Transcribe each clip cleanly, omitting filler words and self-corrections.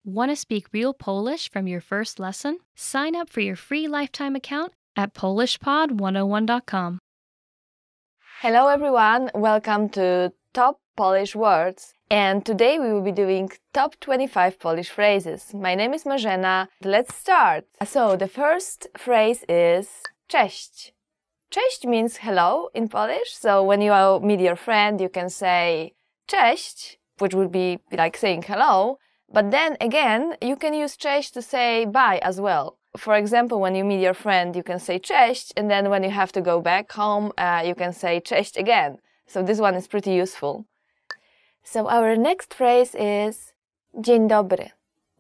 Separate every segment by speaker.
Speaker 1: Want to speak real Polish from your first lesson? Sign up for your free lifetime account at polishpod101.com.
Speaker 2: Hello everyone, welcome to Top Polish Words. And today we will be doing top 25 Polish phrases. My name is Marzena. Let's start. So the first phrase is cześć. Cześć means hello in Polish. So when you meet your friend, you can say cześć, which would be like saying hello. But then again, you can use cześć to say bye as well. For example, when you meet your friend, you can say cześć, and then when you have to go back home, you can say cześć again. So this one is pretty useful. So our next phrase is dzień dobry.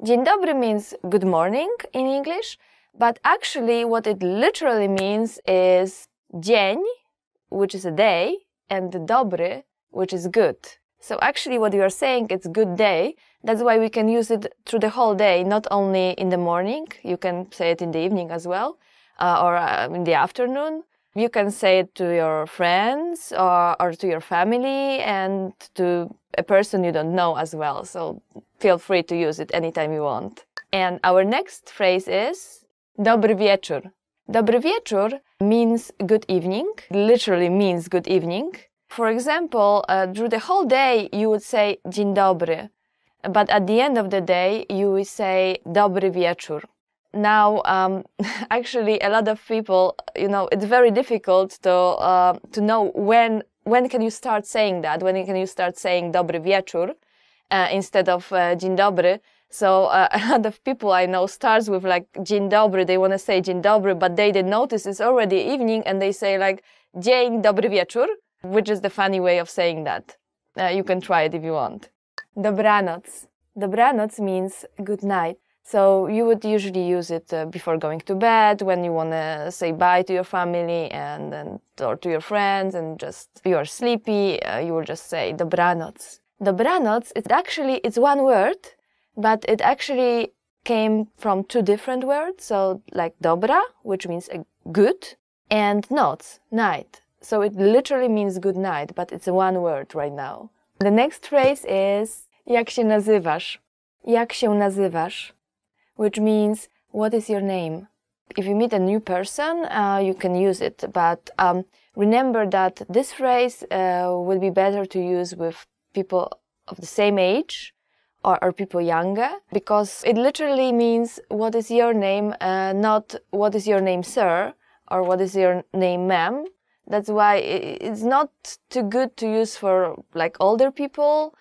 Speaker 2: Dzień dobry means good morning in English, but actually what it literally means is dzień, which is a day, and dobry, which is good. So actually what you are saying, it's good day. That's why we can use it through the whole day, not only in the morning. You can say it in the evening as well, or in the afternoon. You can say it to your friends or to your family and to a person you don't know as well. So feel free to use it anytime you want. And our next phrase is dobry wieczór. Dobry wieczór means good evening, literally means good evening. For example, through the whole day you would say dzień dobry. But at the end of the day, you will say dobry wieczór. Now, actually, a lot of people, it's very difficult to know when can you start saying that, when can you start saying dobry wieczór instead of dzień dobry. So a lot of people I know starts with like dzień dobry, they want to say dzień dobry, but they didn't notice it's already evening and they say like dzień dobry wieczór, which is the funny way of saying that. You can try it if you want. Dobranoc. Dobranoc means good night. So you would usually use it before going to bed, when you want to say bye to your family or to your friends and just you are sleepy, you will just say dobranoc. Dobranoc, it's one word, but it actually came from two different words. So like dobra, which means good, and noc, night. So it literally means good night, but it's one word right now. The next phrase is jak się nazywasz? Jak się nazywasz? Which means what is your name? If you meet a new person, you can use it, but remember that this phrase will be better to use with people of the same age or people younger, because it literally means what is your name, not what is your name, sir, or what is your name, ma'am. That's why it's not too good to use for like older people.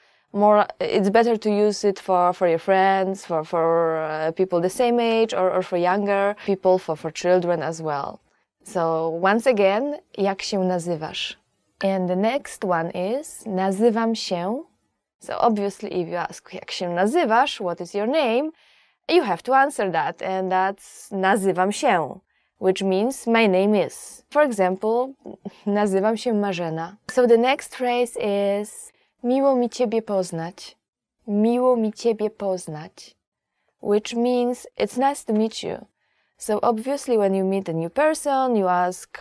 Speaker 2: It's better to use it for your friends, for people the same age, or for younger people, for children as well. So once again, jak się nazywasz? And the next one is nazywam się. So obviously if you ask jak się nazywasz, what is your name, you have to answer that, and that's nazywam się, which means my name is. For example, nazywam się Marzena. So the next phrase is miło mi ciebie poznać. Miło mi ciebie poznać, which means it's nice to meet you. So obviously when you meet a new person, you ask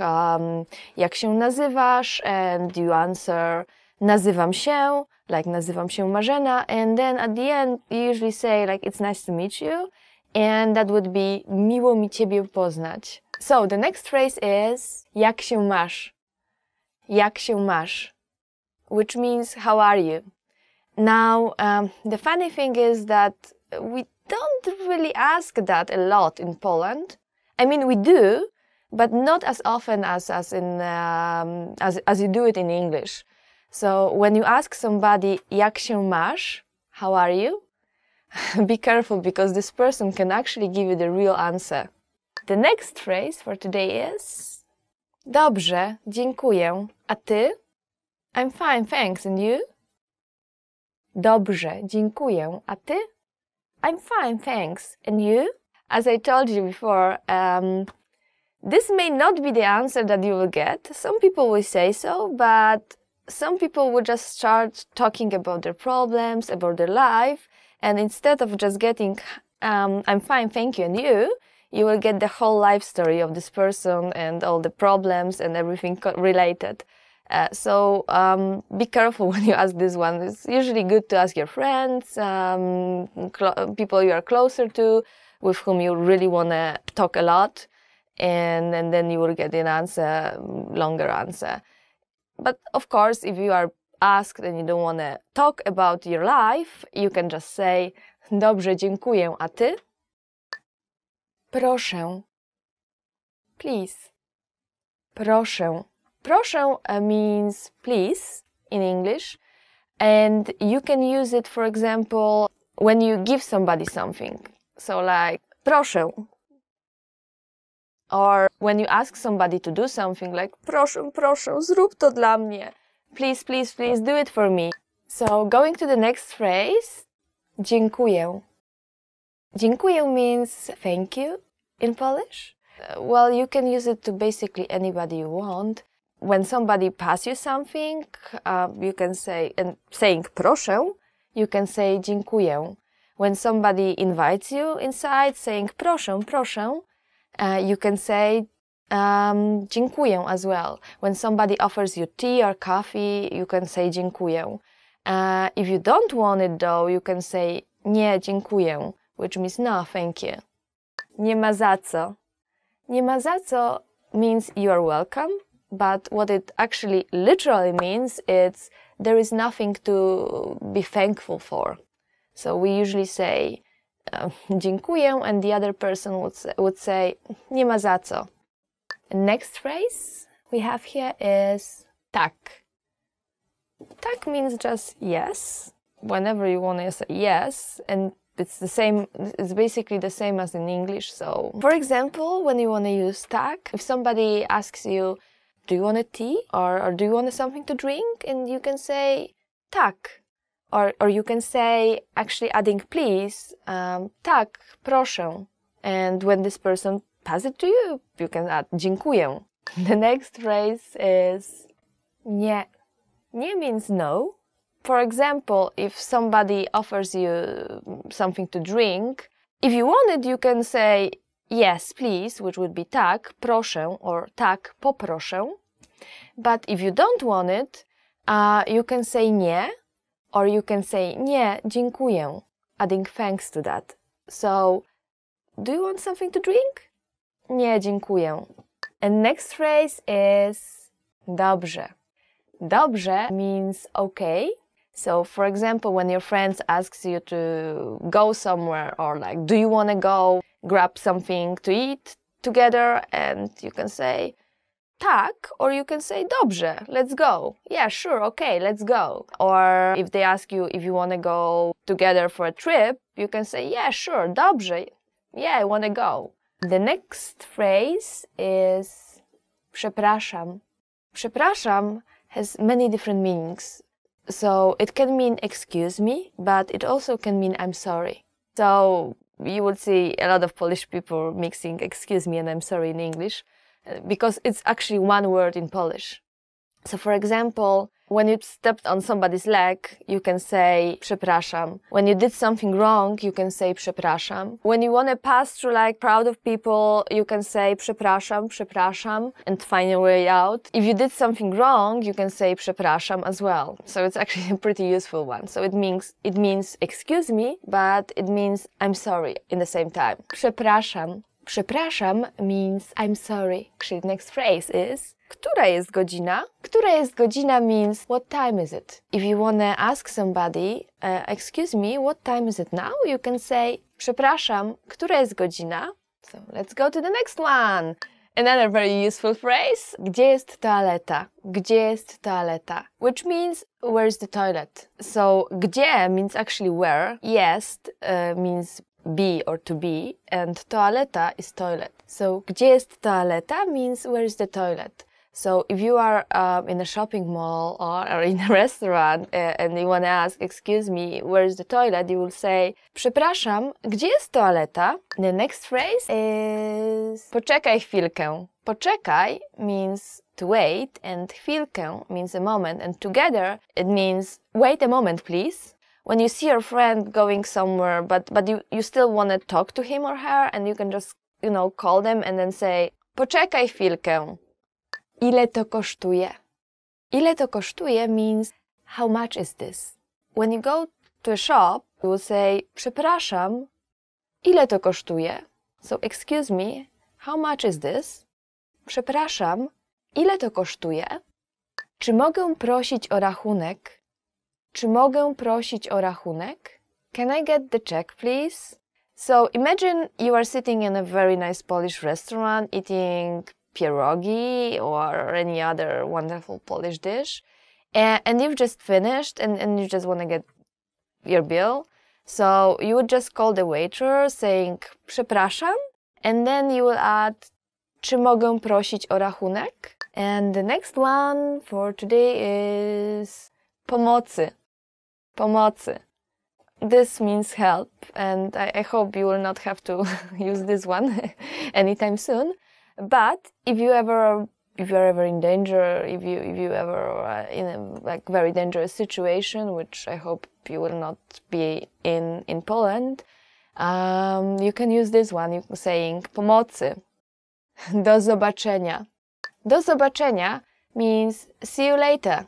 Speaker 2: jak się nazywasz, and you answer nazywam się, like nazywam się Marzena, and then at the end you usually say like it's nice to meet you, and that would be miło mi ciebie poznać. So the next phrase is jak się masz? Jak się masz? Which means how are you? Now, the funny thing is that we don't really ask that a lot in Poland. I mean, we do, but not as often as you do it in English. So when you ask somebody jak się masz, how are you? Be careful, because this person can actually give you the real answer. The next phrase for today is dobrze, dziękuję. A ty? I'm fine, thanks. And you? Dobrze, dziękuję. A ty? I'm fine, thanks. And you? As I told you before, this may not be the answer that you will get. Some people will say so, but some people will just start talking about their problems, about their life, and instead of just getting I'm fine, thank you, and you will get the whole life story of this person and all the problems and everything related. Be careful when you ask this one. It's usually good to ask your friends, people you are closer to, with whom you really want to talk a lot, and then you will get an answer, longer answer. But of course, if you are asked and you don't want to talk about your life, you can just say dobrze, dziękuję, a ty? Proszę. Please. Proszę. Proszę means please in English, and you can use it, for example, when you give somebody something. So like, proszę. Or when you ask somebody to do something, like, proszę, proszę, zrób to dla mnie. Please, please, please do it for me. So going to the next phrase, dziękuję. Dziękuję means thank you in Polish. Well, you can use it to basically anybody you want. When somebody passes you something, you can say, and saying proszę, you can say dziękuję. When somebody invites you inside, saying proszę, proszę, you can say dziękuję as well. When somebody offers you tea or coffee, you can say dziękuję. If you don't want it though, you can say nie dziękuję, which means no, thank you. Nie ma za co. Nie ma za co means you are welcome, but what it actually literally means is there is nothing to be thankful for. So we usually say dziękuję, and the other person would say nie ma za co. Next phrase we have here is tak. Tak means just yes. Whenever you want to say yes, and it's basically the same as in English. So, for example, when you want to use tak, if somebody asks you, do you want a tea or do you want something to drink? And you can say tak. Or you can say, actually adding please, tak, proszę. And when this person passes it to you, you can add dziękuję. The next phrase is nie. Nie means no. For example, if somebody offers you something to drink, if you want it, you can say yes, please, which would be tak, proszę, or tak, poproszę. But if you don't want it, you can say nie, or you can say nie, dziękuję, adding thanks to that. So, do you want something to drink? Nie, dziękuję. And next phrase is dobrze. Dobrze means okay. So, for example, when your friends asks you to go somewhere, or like, do you want to go grab something to eat together? And you can say tak, or you can say dobrze, let's go. Yeah, sure, okay, let's go. Or if they ask you if you want to go together for a trip, you can say yeah, sure, dobrze. Yeah, I want to go. The next phrase is przepraszam. Przepraszam has many different meanings. So it can mean excuse me, but it also can mean I'm sorry. So you would see a lot of Polish people mixing excuse me and I'm sorry in English, because it's actually one word in Polish. So for example, when you stepped on somebody's leg, you can say przepraszam. When you did something wrong, you can say przepraszam. When you want to pass through like crowd of people, you can say przepraszam, przepraszam, and find your way out. If you did something wrong, you can say przepraszam as well. So it's actually a pretty useful one. So it means excuse me, but it means I'm sorry in the same time. Przepraszam. Przepraszam means I'm sorry. Actually, the next phrase is która jest godzina? Która jest godzina means what time is it? If you want to ask somebody, excuse me, what time is it now? You can say przepraszam, która jest godzina? So let's go to the next one. Another very useful phrase. Gdzie jest toaleta? Gdzie jest toaleta? Which means where's the toilet? So gdzie means actually where. Jest means be or to be, and toaleta is toilet. So gdzie jest toaleta means where is the toilet. So if you are in a shopping mall or in a restaurant and you want to ask, excuse me, where is the toilet, you will say, przepraszam, gdzie jest toaleta? The next phrase is poczekaj chwilkę. Poczekaj means to wait, and chwilkę means a moment, and together it means wait a moment, please. When you see your friend going somewhere, but you still want to talk to him or her, and you can just, call them and then say, poczekaj chwilkę. Ile to kosztuje? Ile to kosztuje means how much is this? When you go to a shop, you will say przepraszam, ile to kosztuje? So excuse me, how much is this? Przepraszam, ile to kosztuje? Czy mogę prosić o rachunek? Czy mogę prosić o rachunek? Can I get the check, please? So imagine you are sitting in a very nice Polish restaurant eating pierogi or any other wonderful Polish dish, and you've just finished and you just want to get your bill. So you would just call the waiter saying przepraszam, and then you will add czy mogę prosić o rachunek? And the next one for today is pomocy. Pomocy. This means help, and I hope you will not have to use this one anytime soon. But if you're ever in danger, if you ever are in a very dangerous situation, which I hope you will not be in Poland, you can use this one. You saying pomocy. Do zobaczenia. Do zobaczenia means see you later.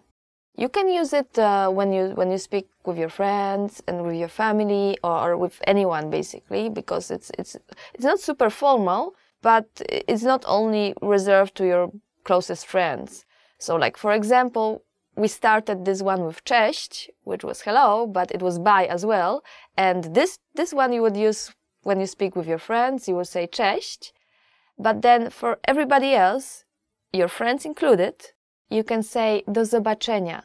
Speaker 2: You can use it when you speak with your friends and with your family or with anyone basically, because it's not super formal, but it's not only reserved to your closest friends. So like for example, we started this one with cześć, which was hello, but it was bye as well. And this one you would use when you speak with your friends, you would say cześć. But then for everybody else, your friends included, you can say do zobaczenia,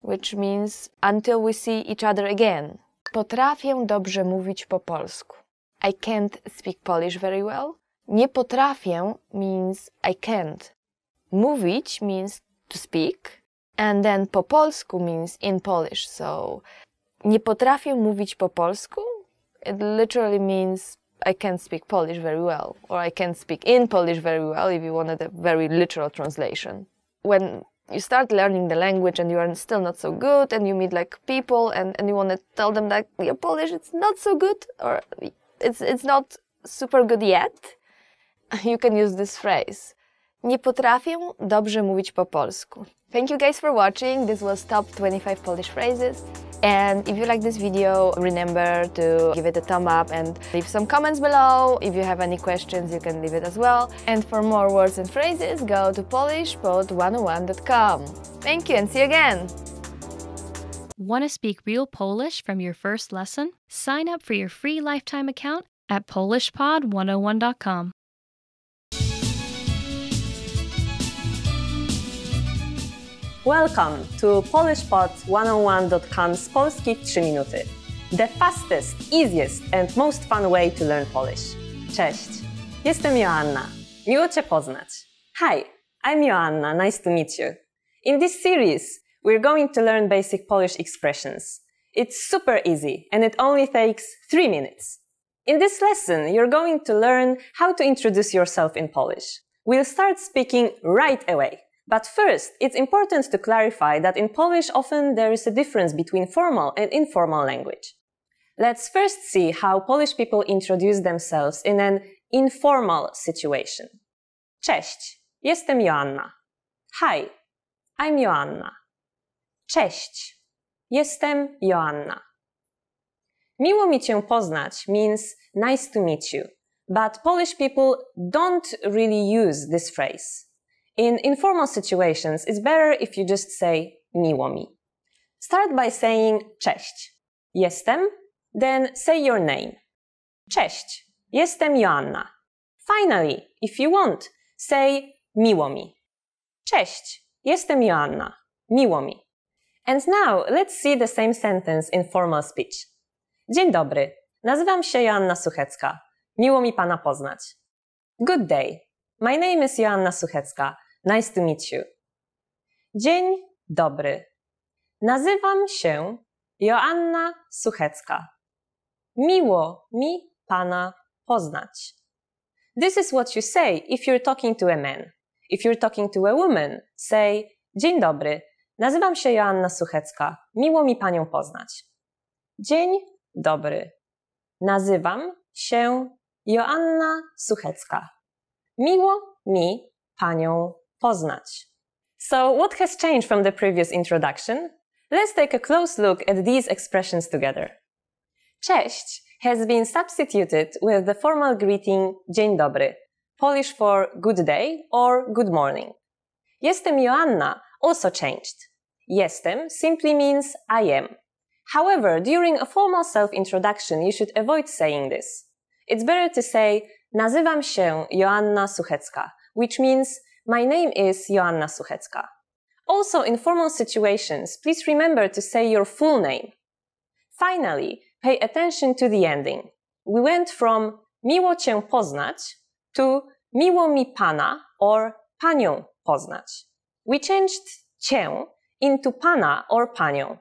Speaker 2: which means until we see each other again. Potrafię dobrze mówić po polsku. I can't speak Polish very well. Nie potrafię means I can't. Mówić means to speak, and then po polsku means in Polish. So nie potrafię mówić po polsku, it literally means I can't speak Polish very well, or I can't speak in Polish very well if you wanted a very literal translation. When you start learning the language and you are still not so good and you meet like people and you want to tell them that your Polish it's not so good or it's not super good yet, you can use this phrase. Nie potrafię dobrze mówić po polsku. Thank you guys for watching. This was top 25 Polish phrases. And if you like this video, remember to give it a thumb up and leave some comments below. If you have any questions, you can leave it as well. And for more words and phrases, go to polishpod101.com. Thank you and see you again!
Speaker 1: Want to speak real Polish from your first lesson? Sign up for your free lifetime account at polishpod101.com.
Speaker 3: Welcome to polishpod101.com's Polski w 3 minuty. The fastest, easiest and most fun way to learn Polish. Cześć, jestem Joanna. Miło Cię poznać. Hi, I'm Joanna. Nice to meet you. In this series, we're going to learn basic Polish expressions. It's super easy and it only takes 3 minutes. In this lesson, you're going to learn how to introduce yourself in Polish. We'll start speaking right away. But first, it's important to clarify that in Polish often there is a difference between formal and informal language. Let's first see how Polish people introduce themselves in an informal situation. Cześć, jestem Joanna. Hi, I'm Joanna. Cześć, jestem Joanna. Miło mi Cię poznać means nice to meet you, but Polish people don't really use this phrase. In informal situations, it's better if you just say miło mi. Start by saying cześć, jestem, then say your name. Cześć, jestem Joanna. Finally, if you want, say miło mi. Cześć, jestem Joanna. Miło mi. And now let's see the same sentence in formal speech. Dzień dobry, nazywam się Joanna Suchecka. Miło mi Pana poznać. Good day, my name is Joanna Suchecka. Nice to meet you. Dzień dobry. Nazywam się Joanna Suchecka. Miło mi Pana poznać. This is what you say if you're talking to a man. If you're talking to a woman, say dzień dobry. Nazywam się Joanna Suchecka. Miło mi Panią poznać. Dzień dobry. Nazywam się Joanna Suchecka. Miło mi Panią poznać. So what has changed from the previous introduction? Let's take a close look at these expressions together. Cześć has been substituted with the formal greeting dzień dobry, Polish for good day or good morning. Jestem Joanna also changed. Jestem simply means I am. However, during a formal self-introduction, you should avoid saying this. It's better to say nazywam się Joanna Suchecka, which means my name is Joanna Suchecka. Also, in formal situations, please remember to say your full name. Finally, pay attention to the ending. We went from miło cię poznać to miło mi pana or panią poznać. We changed cię into pana or panią.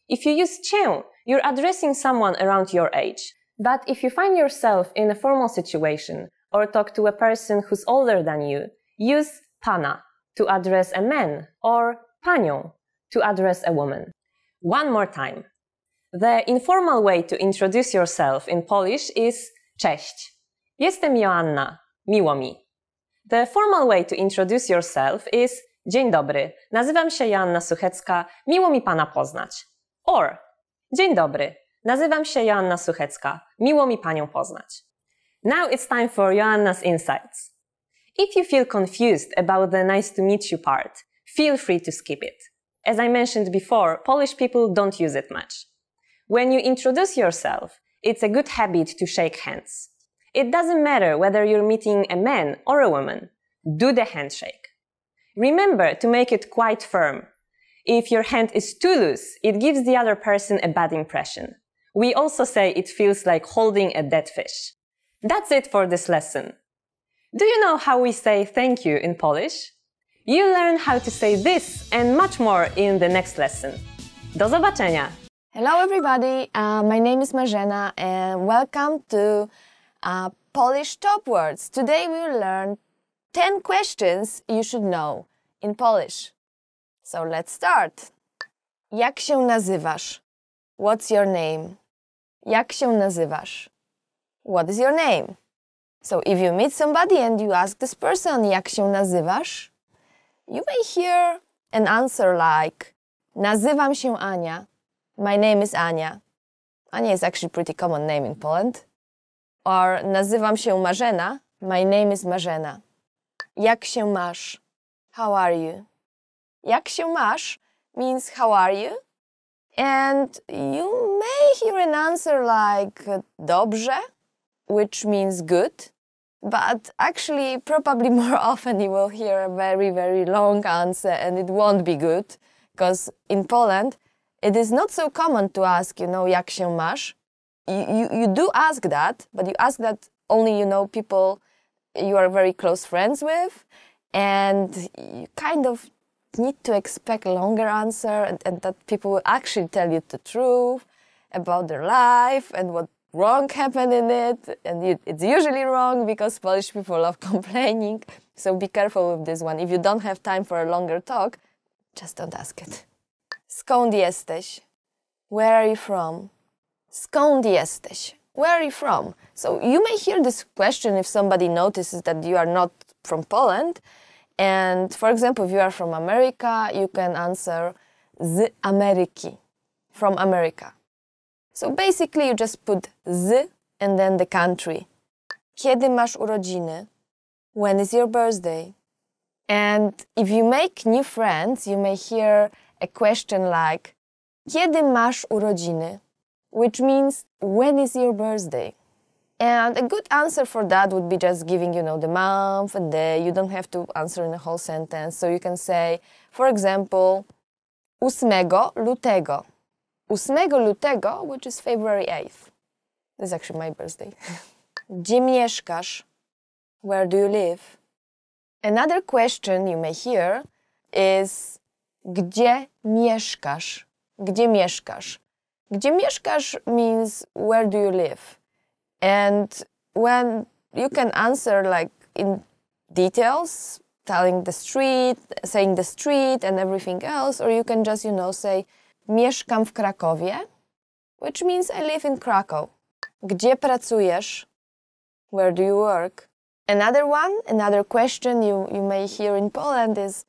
Speaker 3: If you use cię, you're addressing someone around your age. But if you find yourself in a formal situation or talk to a person who's older than you, use pana to address a man or panią to address a woman. One more time. The informal way to introduce yourself in Polish is cześć. Jestem Joanna. Miło mi. The formal way to introduce yourself is dzień dobry. Nazywam się Joanna Suchecka. Miło mi pana poznać. Or dzień dobry. Nazywam się Joanna Suchecka. Miło mi panią poznać. Now it's time for Joanna's insights. If you feel confused about the nice to meet you part, feel free to skip it. As I mentioned before, Polish people don't use it much. When you introduce yourself, it's a good habit to shake hands. It doesn't matter whether you're meeting a man or a woman. Do the handshake. Remember to make it quite firm. If your hand is too loose, it gives the other person a bad impression. We also say it feels like holding a dead fish. That's it for this lesson. Do you know how we say thank you in Polish? You'll learn how to say this and much more in the next lesson. Do zobaczenia!
Speaker 2: Hello everybody, my name is Marzena and welcome to Polish Top Words. Today we will learn 10 questions you should know in Polish. So let's start. Jak się nazywasz? What's your name? Jak się nazywasz? What is your name? So if you meet somebody and you ask this person jak się nazywasz, you may hear an answer like nazywam się Ania. My name is Ania. Ania is actually a pretty common name in Poland. Or nazywam się Marzena. My name is Marzena. Jak się masz? How are you? Jak się masz means how are you? And you may hear an answer like dobrze, which means good. But actually, probably more often you will hear a very, very long answer and it won't be good. Because in Poland, it is not so common to ask, jak się masz. You do ask that, but you ask that only, people you are very close friends with. And you kind of need to expect a longer answer and that people will actually tell you the truth about their life and what wrong happened in it. And it's usually wrong because Polish people love complaining. So be careful with this one. If you don't have time for a longer talk, just don't ask it. Skąd jesteś? Where are you from? Skąd jesteś? Where are you from? So you may hear this question if somebody notices that you are not from Poland. And for example, if you are from America, you can answer z Ameryki, from America. So basically you just put z and then the country. Kiedy masz urodziny? When is your birthday? And if you make new friends, you may hear a question like kiedy masz urodziny? Which means when is your birthday? And a good answer for that would be just giving, the month and day. You don't have to answer in a whole sentence. So you can say, for example, 8 lutego. 8 lutego, which is February 8th. This is actually my birthday. Gdzie mieszkasz? Where do you live? Another question you may hear is gdzie mieszkasz? Gdzie mieszkasz? Gdzie mieszkasz means where do you live? And when you can answer like in details, telling the street, saying the street and everything else, or you can just, say mieszkam w Krakowie, which means I live in Krakow. Gdzie pracujesz? Where do you work? Another question you may hear in Poland is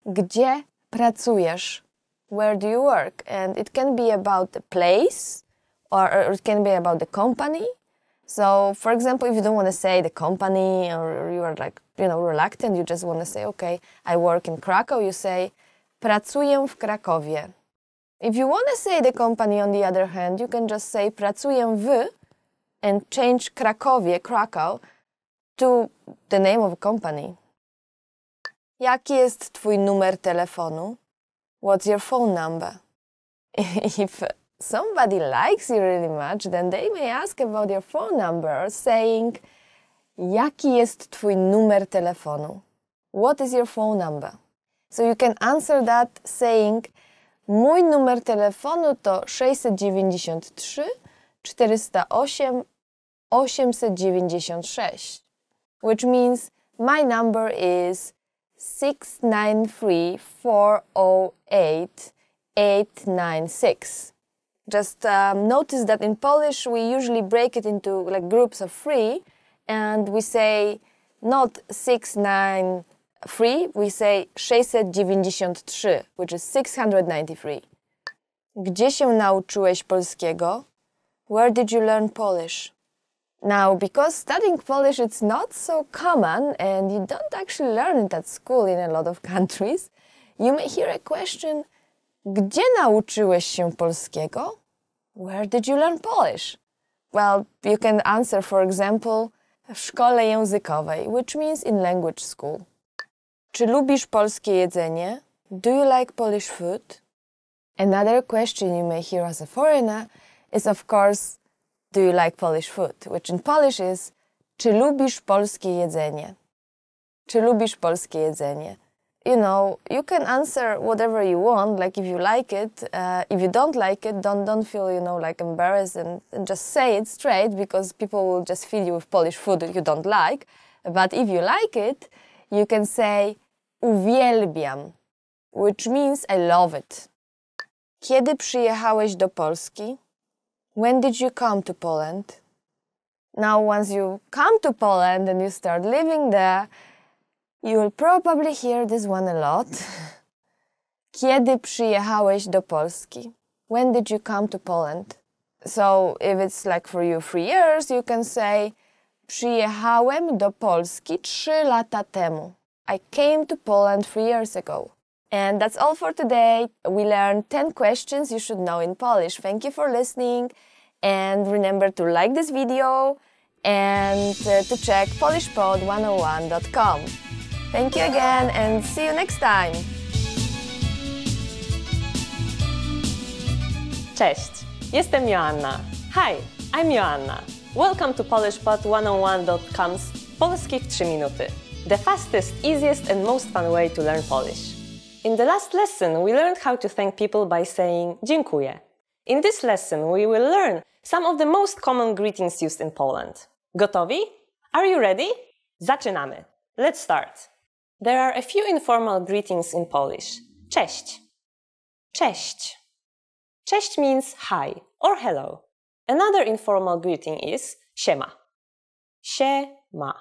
Speaker 2: Gdzie pracujesz? Where do you work? And it can be about the place or it can be about the company. So, for example, if you don't want to say the company or you are like, reluctant, you just want to say, okay, I work in Krakow, you say, pracuję w Krakowie. If you want to say the company, on the other hand, you can just say pracuję w and change Krakow, to the name of a company. Jaki jest twój numer telefonu? What's your phone number? If somebody likes you really much, then they may ask about your phone number, saying, jaki jest twój numer telefonu? What is your phone number? So you can answer that saying, mój numer telefonu to 693 408 896, which means my number is 693 408 896. Just notice that in Polish we usually break it into like groups of 3, and we say not 693, we say 693, which is 693. Gdzie się nauczyłeś polskiego? Where did you learn Polish? Now, because studying Polish it's not so common and you don't actually learn it at school in a lot of countries, you may hear a question, gdzie nauczyłeś się polskiego? Where did you learn Polish? Well, you can answer, for example, w szkole językowej, which means in language school. Czy lubisz polskie jedzenie? Do you like Polish food? Another question you may hear as a foreigner is, of course, do you like Polish food? Which in Polish is, czy lubisz polskie jedzenie? Czy lubisz polskie jedzenie? You can answer whatever you want, like if you like it. If you don't like it, don't feel, like embarrassed and just say it straight, because people will just feed you with Polish food that you don't like. But if you like it, you can say uwielbiam, which means I love it. Kiedy przyjechałeś do Polski? When did you come to Poland? Now, once you come to Poland and you start living there, you will probably hear this one a lot. Kiedy przyjechałeś do Polski? When did you come to Poland? So, if it's like for you 3 years, you can say przyjechałem do Polski 3 lata temu. I came to Poland 3 years ago. And that's all for today. We learned 10 questions you should know in Polish. Thank you for listening. And remember to like this video and to check polishpod101.com. Thank you again and see you next time.
Speaker 3: Cześć, jestem Joanna. Hi, I'm Joanna. Welcome to polishpod101.com's Polski w 3 minuty. The fastest, easiest and most fun way to learn Polish. In the last lesson, we learned how to thank people by saying dziękuję. In this lesson, we will learn some of the most common greetings used in Poland. Gotowi? Are you ready? Zaczynamy. Let's start. There are a few informal greetings in Polish. Cześć. Cześć. Cześć means hi or hello. Another informal greeting is siema. Siema.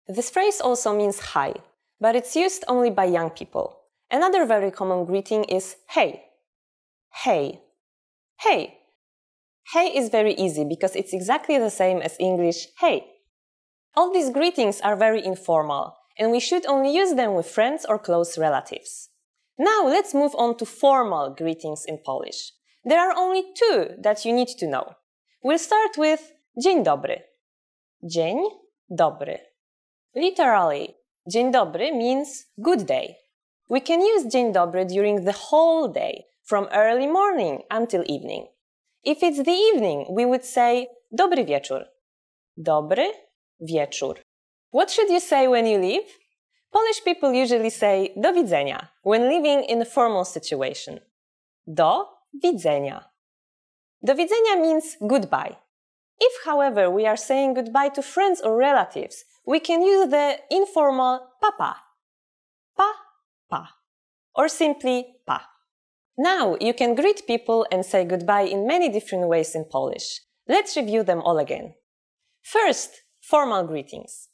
Speaker 3: This phrase also means hi, but it's used only by young people. Another very common greeting is hey. Hey. Hey. Hey is very easy because it's exactly the same as English hey. All these greetings are very informal, and we should only use them with friends or close relatives. Now let's move on to formal greetings in Polish. There are only 2 that you need to know. We'll start with dzień dobry. Dzień dobry. Literally, dzień dobry means good day. We can use dzień dobry during the whole day, from early morning until evening. If it's the evening, we would say dobry wieczór. Dobry wieczór. What should you say when you leave? Polish people usually say do widzenia when living in a formal situation. Do widzenia. Do widzenia means goodbye. If, however, we are saying goodbye to friends or relatives, we can use the informal papa. Pa, or simply pa. Now you can greet people and say goodbye in many different ways in Polish. Let's review them all again. First, formal greetings.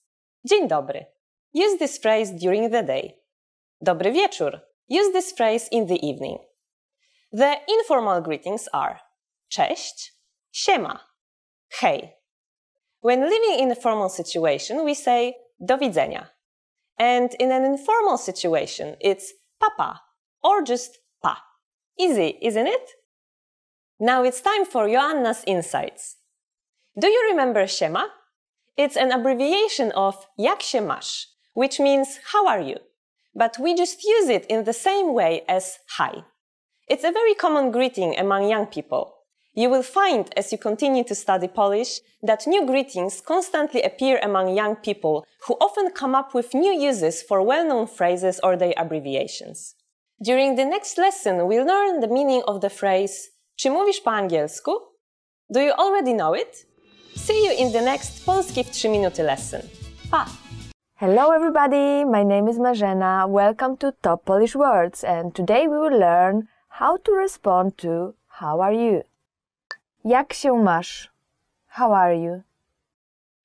Speaker 3: Dzień dobry. Use this phrase during the day. Dobry wieczór. use this phrase in the evening. The informal greetings are cześć, siema, hej. When living in a formal situation, we say do widzenia. And in an informal situation, it's papa or just pa. Easy, isn't it? Now it's time for Joanna's insights. Do you remember siema? It's an abbreviation of jak się masz, which means how are you? But we just use it in the same way as hi. It's a very common greeting among young people. You will find, as you continue to study Polish, that new greetings constantly appear among young people who often come up with new uses for well-known phrases or their abbreviations. During the next lesson, we'll learn the meaning of the phrase czy mówisz po angielsku? Do you already know it? See you in the next Polski w 3 minuty lesson. Pa!
Speaker 2: Hello everybody, my name is Marzena. Welcome to Top Polish Words, and today we will learn how to respond to how are you? Jak się masz? How are you?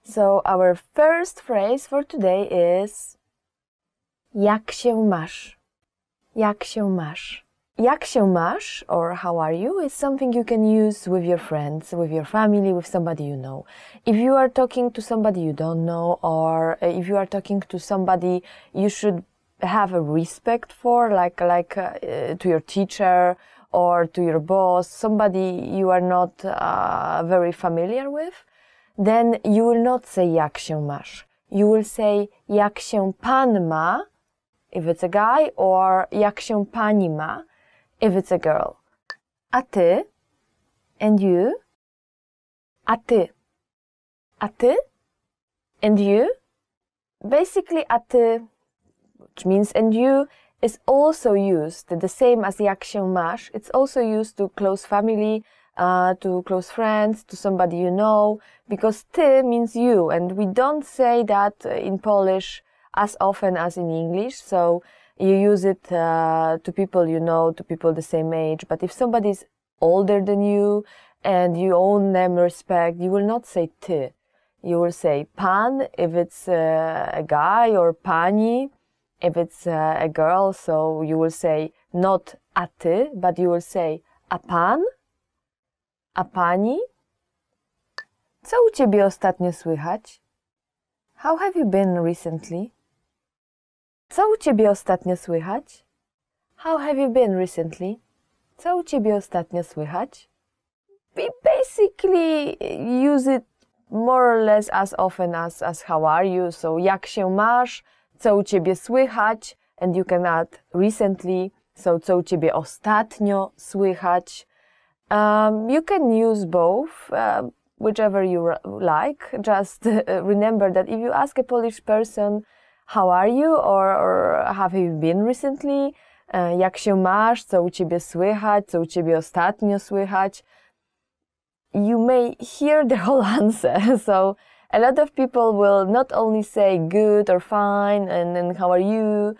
Speaker 2: So our first phrase for today is jak się masz? Jak się masz? Jak się masz, or how are you, is something you can use with your friends, with your family, with somebody you know. If you are talking to somebody you don't know, or if you are talking to somebody you should have a respect for, like to your teacher or to your boss, somebody you are not very familiar with, then you will not say jak się masz. You will say jak się pan ma, if it's a guy, or jak się pani ma, if it's a girl. A ty, and you. A ty. A ty, and you. Basically, a ty, which means and you, is also used the same as jak się masz. It's also used to close family, to close friends, to somebody you know, because ty means you, and we don't say that in Polish as often as in English, so you use it to people you know, to people the same age. But if somebody is older than you and you owe them respect, you will not say ty. You will say pan if it's a guy, or pani if it's a girl. So you will say not a ty, but you will say a pan, a pani. Co u ciebie ostatnio słychać? How have you been recently? Co u ciebie ostatnio słychać? How have you been recently? Co u ciebie ostatnio słychać? We basically use it more or less as often as how are you. So jak się masz? Co u ciebie słychać? And you can add recently. So co u ciebie ostatnio słychać? You can use both, whichever you like. Just remember that if you ask a Polish person, how are you, or have you been recently? Jak się masz? Co u ciebie słychać? Co u ciebie ostatnio słychać? You may hear the whole answer. So a lot of people will not only say good or fine and how are you,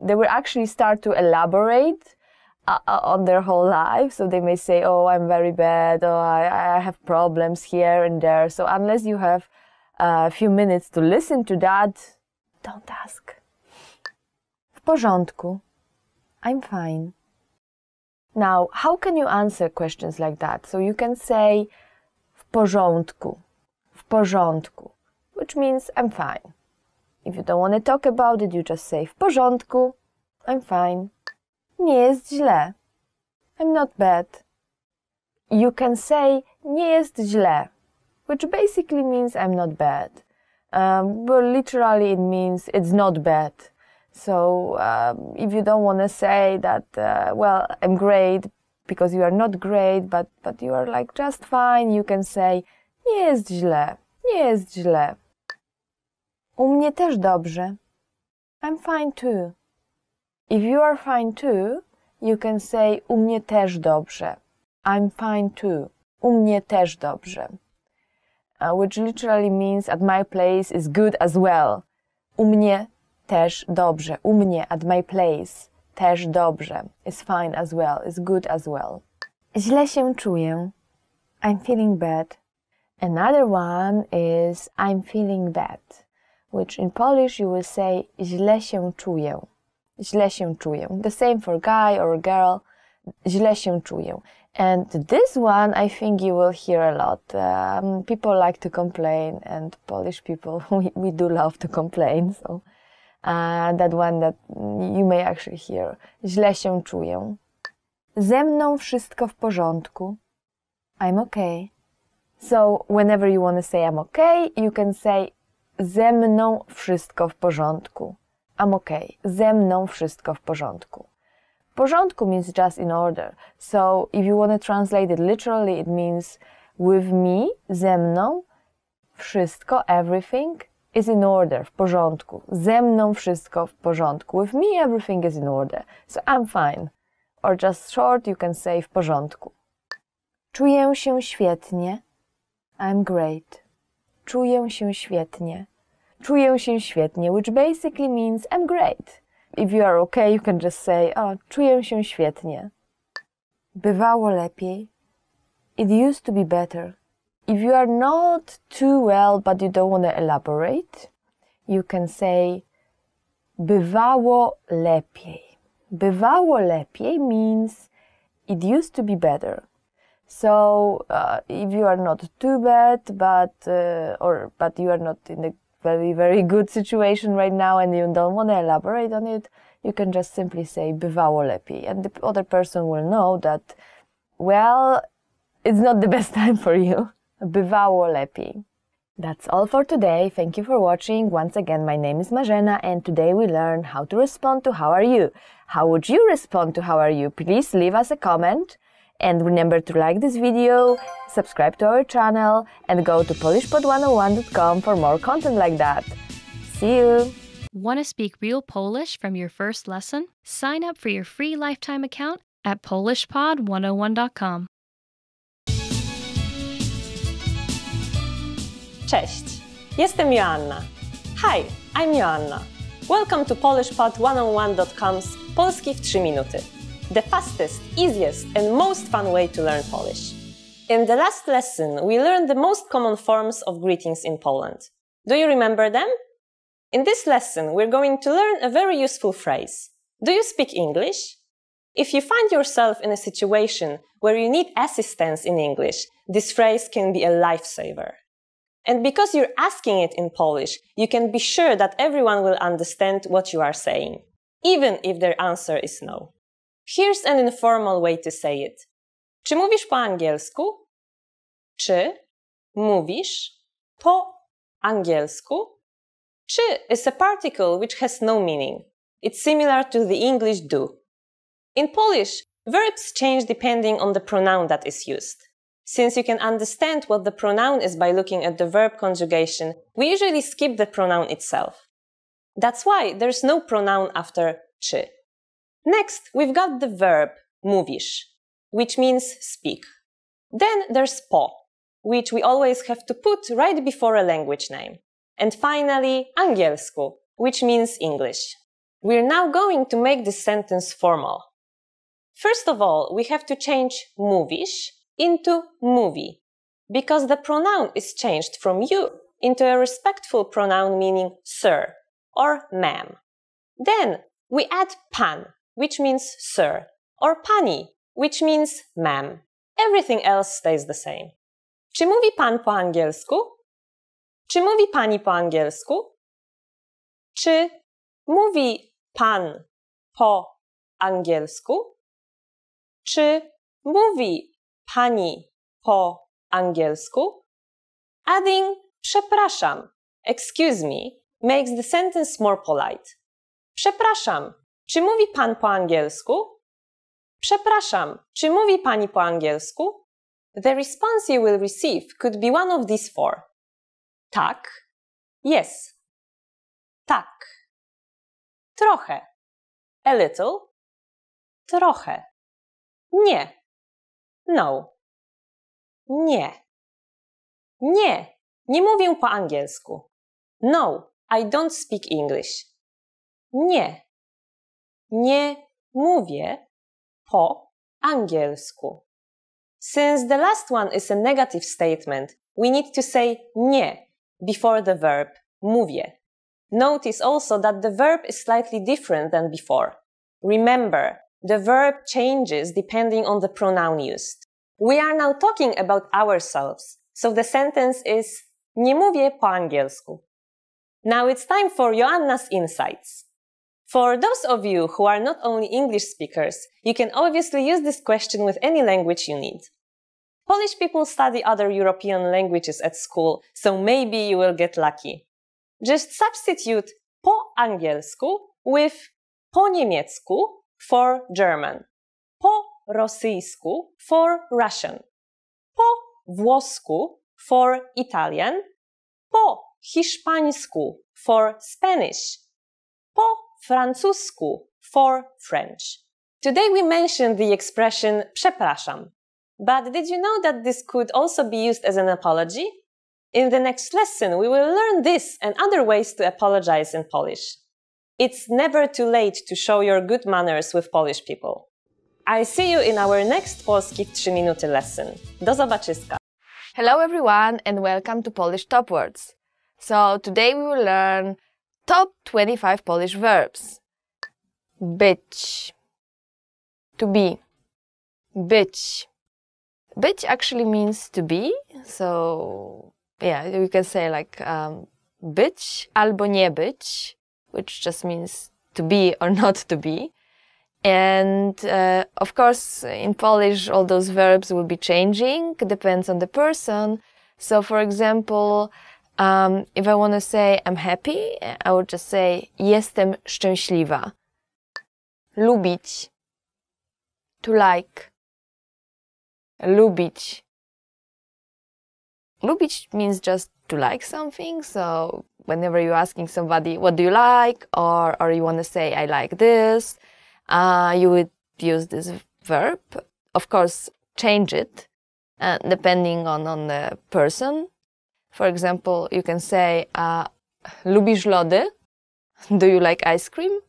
Speaker 2: they will actually start to elaborate on their whole life. So they may say, oh, I'm very bad, oh, I have problems here and there. So unless you have a few minutes to listen to that, don't ask. W porządku. I'm fine. Now, how can you answer questions like that? So you can say w porządku. W porządku. Which means I'm fine. If you don't want to talk about it, you just say w porządku. I'm fine. Nie jest źle. I'm not bad. You can say nie jest źle, which basically means I'm not bad. But literally it means it's not bad. So if you don't want to say that, well, I'm great, because you are not great, but you are like just fine, you can say nie jest źle, nie jest źle. U mnie też dobrze. I'm fine too. If you are fine too, you can say u mnie też dobrze. I'm fine too. U mnie też dobrze. Which literally means at my place is good as well. U mnie też dobrze. U mnie, at my place, też dobrze. Is fine as well, is good as well. Źle się czuję. I'm feeling bad. Another one is I'm feeling bad, which in Polish you will say źle się czuję. źle się czuję. The same for guy or girl, źle się czuję. And this one, I think you will hear a lot. People like to complain, and Polish people, we do love to complain. So that one that you may actually hear. Źle się czuję. Ze mną wszystko w porządku. I'm okay. So whenever you want to say I'm okay, you can say ze mną wszystko w porządku. I'm okay. Ze mną wszystko w porządku. W porządku means just in order. So if you want to translate it literally, it means with me, ze mną, wszystko, everything is in order, w porządku. Ze mną wszystko w porządku. With me, everything is in order. So I'm fine. Or just short, you can say w porządku. Czuję się świetnie. I'm great. Czuję się świetnie. Czuję się świetnie, which basically means I'm great. If you are okay, you can just say, oh, czuję się świetnie. Bywało lepiej. It used to be better. If you are not too well, but you don't want to elaborate, you can say bywało lepiej. Bywało lepiej means it used to be better. So if you are not too bad, but you are not in a very, very good situation right now and you don't want to elaborate on it, you can just simply say bywało lepiej. And the other person will know that, well, it's not the best time for you. Bywało lepiej. That's all for today. Thank you for watching. Once again, my name is Marzena, and today we learn how to respond to how are you. How would you respond to how are you? Please leave us a comment. And remember to like this video, subscribe to our channel, and go to polishpod101.com for more content like that. See you!
Speaker 1: Want to speak real Polish from your first lesson? Sign up for your free lifetime account at polishpod101.com.
Speaker 3: Cześć, jestem Joanna. Hi, I'm Joanna. Welcome to polishpod101.com's Polski w 3 minuty. The fastest, easiest and most fun way to learn Polish. In the last lesson, we learned the most common forms of greetings in Poland. Do you remember them? In this lesson, we're going to learn a very useful phrase. Do you speak English? If you find yourself in a situation where you need assistance in English, this phrase can be a lifesaver. And because you're asking it in Polish, you can be sure that everyone will understand what you are saying, even if their answer is no. Here's an informal way to say it. Czy mówisz po angielsku? Czy mówisz po angielsku? Czy is a particle which has no meaning. It's similar to the English do. In Polish, verbs change depending on the pronoun that is used. Since you can understand what the pronoun is by looking at the verb conjugation, we usually skip the pronoun itself. That's why there's no pronoun after czy. Next, we've got the verb mówisz, which means speak. Then there's po, which we always have to put right before a language name. And finally, angielsku, which means English. We're now going to make this sentence formal. First of all, we have to change mówisz into mówi, because the pronoun is changed from you into a respectful pronoun meaning sir or ma'am. Then we add pan, which means sir, or pani, which means ma'am. Everything else stays the same. Czy mówi pan po angielsku? Czy mówi pani po angielsku? Czy mówi pan po angielsku? Czy mówi pani po angielsku? Adding przepraszam, excuse me, makes the sentence more polite. Przepraszam, czy mówi pan po angielsku? Przepraszam, czy mówi pani po angielsku? The response you will receive could be one of these four. Tak, yes, tak. Trochę, a little, trochę. Nie, no. Nie. Nie, nie mówię po angielsku. No, I don't speak English. Nie. Nie mówię po angielsku. Since the last one is a negative statement, we need to say nie before the verb mówię. Notice also that the verb is slightly different than before. Remember, the verb changes depending on the pronoun used. We are now talking about ourselves, so the sentence is nie mówię po angielsku. Now it's time for Joanna's insights. For those of you who are not only English speakers, you can obviously use this question with any language you need. Polish people study other European languages at school, so maybe you will get lucky. Just substitute po angielsku with po niemiecku for German, po rosyjsku for Russian, po włosku for Italian, po hiszpańsku for Spanish, po francusku for French. Today we mentioned the expression przepraszam, but did you know that this could also be used as an apology? In the next lesson, we will learn this and other ways to apologize in Polish. It's never too late to show your good manners with Polish people. I see you in our next Polskich 3 minuty lesson. Do zobaczyska!
Speaker 2: Hello everyone and welcome to Polish Top Words. So today we will learn top 25 Polish verbs. Być, to be, być. Być actually means to be, so yeah, you can say like być albo nie być, which just means to be or not to be. And of course, in Polish, all those verbs will be changing, depends on the person. So for example, if I want to say I'm happy, I would just say jestem szczęśliwa. Lubić, to like. Lubić. Lubić means just to like something, so whenever you're asking somebody, what do you like? Or you want to say, I like this, you would use this verb. Of course, change it, depending on the person. For example, you can say, lubisz lody? Do you like ice cream?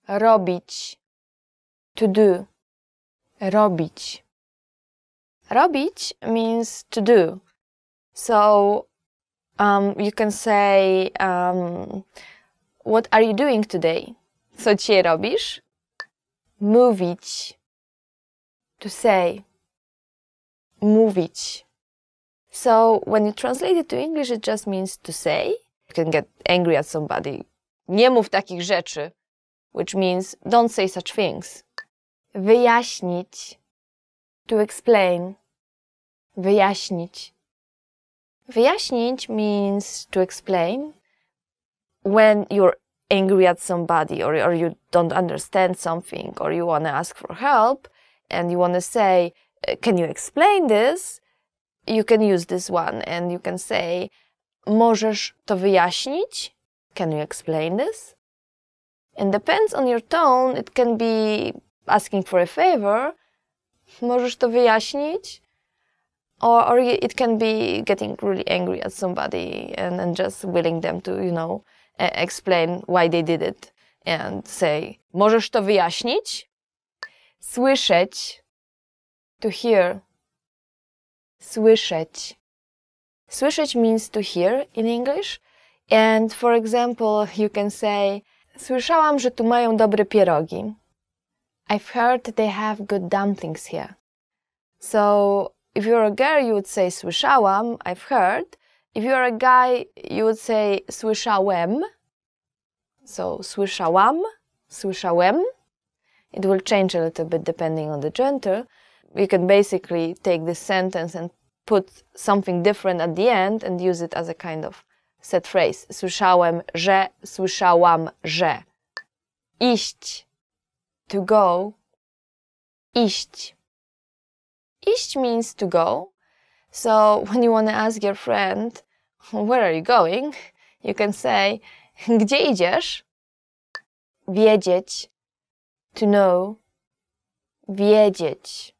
Speaker 2: Robić, to do. Robić. Robić means to do. So you can say, what are you doing today? Co dzisiaj robisz? Mówić, to say. Mówić. So when you translate it to English, it just means to say. You can get angry at somebody. Nie mów takich rzeczy, which means don't say such things. Wyjaśnić, to explain. Wyjaśnić. Wyjaśnić means to explain. When you're angry at somebody or you don't understand something or you want to ask for help and you want to say, can you explain this? You can use this one and you can say, możesz to wyjaśnić? Can you explain this? And depends on your tone, it can be asking for a favor. Możesz to wyjaśnić? Or it can be getting really angry at somebody and just willing them to, you know, explain why they did it. And say, możesz to wyjaśnić? Słyszeć, to hear. Słyszeć. Słyszeć means to hear in English. And for example, you can say, słyszałam, że tu mają dobre pierogi. I've heard they have good dumplings here. So if you're a girl, you would say słyszałam, I've heard. If you're a guy, you would say słyszałem. So słyszałam, słyszałem. It will change a little bit depending on the gender. You can basically take this sentence and put something different at the end and use it as a kind of set phrase. Słyszałem, że, słyszałam, że. Iść, to go. Iść. Iść means to go. So when you want to ask your friend, where are you going? You can say, gdzie idziesz? Wiedzieć, to know. Wiedzieć.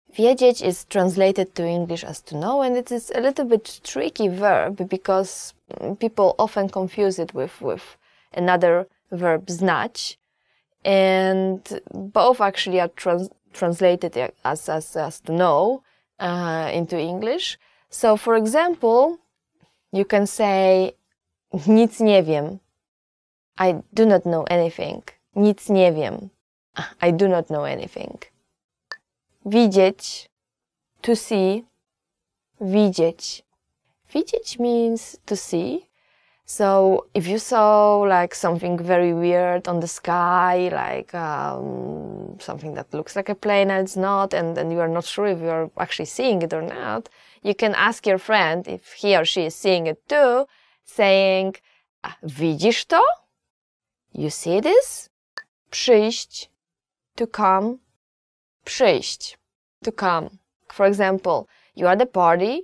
Speaker 2: Wiedzieć is translated to English as to know, and it is a little bit tricky verb because people often confuse it with another verb, znać, and both actually are translated as to know into English. So, for example, you can say, Nic nie wiem. I do not know anything. Nic nie wiem. I do not know anything. Widzieć, to see. Widzieć. Widzieć means to see. So if you saw like something very weird on the sky, like something that looks like a plane and it's not, and you are not sure if you are actually seeing it or not, you can ask your friend if he or she is seeing it too, saying, widzisz to? You see this? Przyjść, to come. Przyjść, to come. For example, you are at the party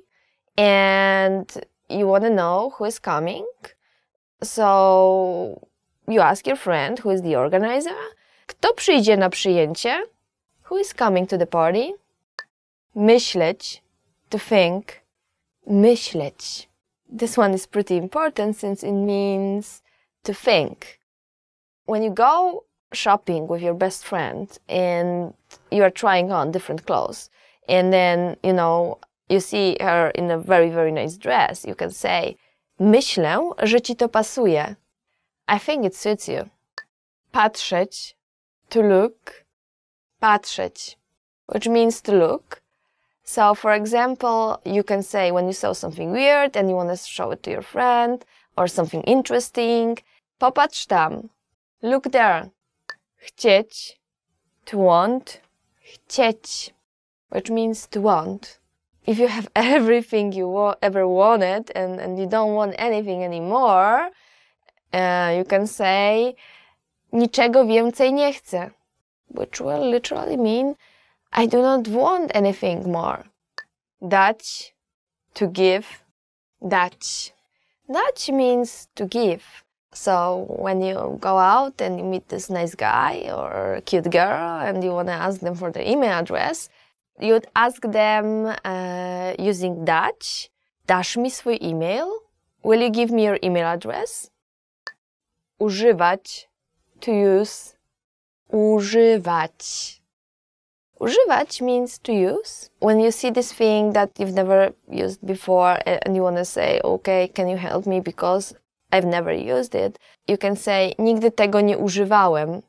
Speaker 2: and you want to know who is coming. So you ask your friend who is the organizer. Kto przyjdzie na przyjęcie? Who is coming to the party? Myśleć, to think. Myśleć. This one is pretty important since it means to think. When you go shopping with your best friend and you are trying on different clothes, and then, you see her in a very, very nice dress, you can say, myślę, że ci to pasuje. I think it suits you. Patrzeć, to look. Patrzeć, which means to look. So, for example, you can say when you saw something weird and you want to show it to your friend, or something interesting, popatrz tam. Look there. Chcieć, to want. Chcieć, which means to want. If you have everything you ever wanted and you don't want anything anymore, you can say, niczego więcej nie chcę, which will literally mean, I do not want anything more. Dać, to give. Dać. Dać means to give. So when you go out and you meet this nice guy or cute girl and you want to ask them for their email address, you'd ask them using dać. Dasz mi swój email? Will you give me your email address? Używać, to use. Używać. Używać means to use. When you see this thing that you've never used before and you want to say, okay, can you help me because I've never used it, you can say, nigdy tego nie używałem,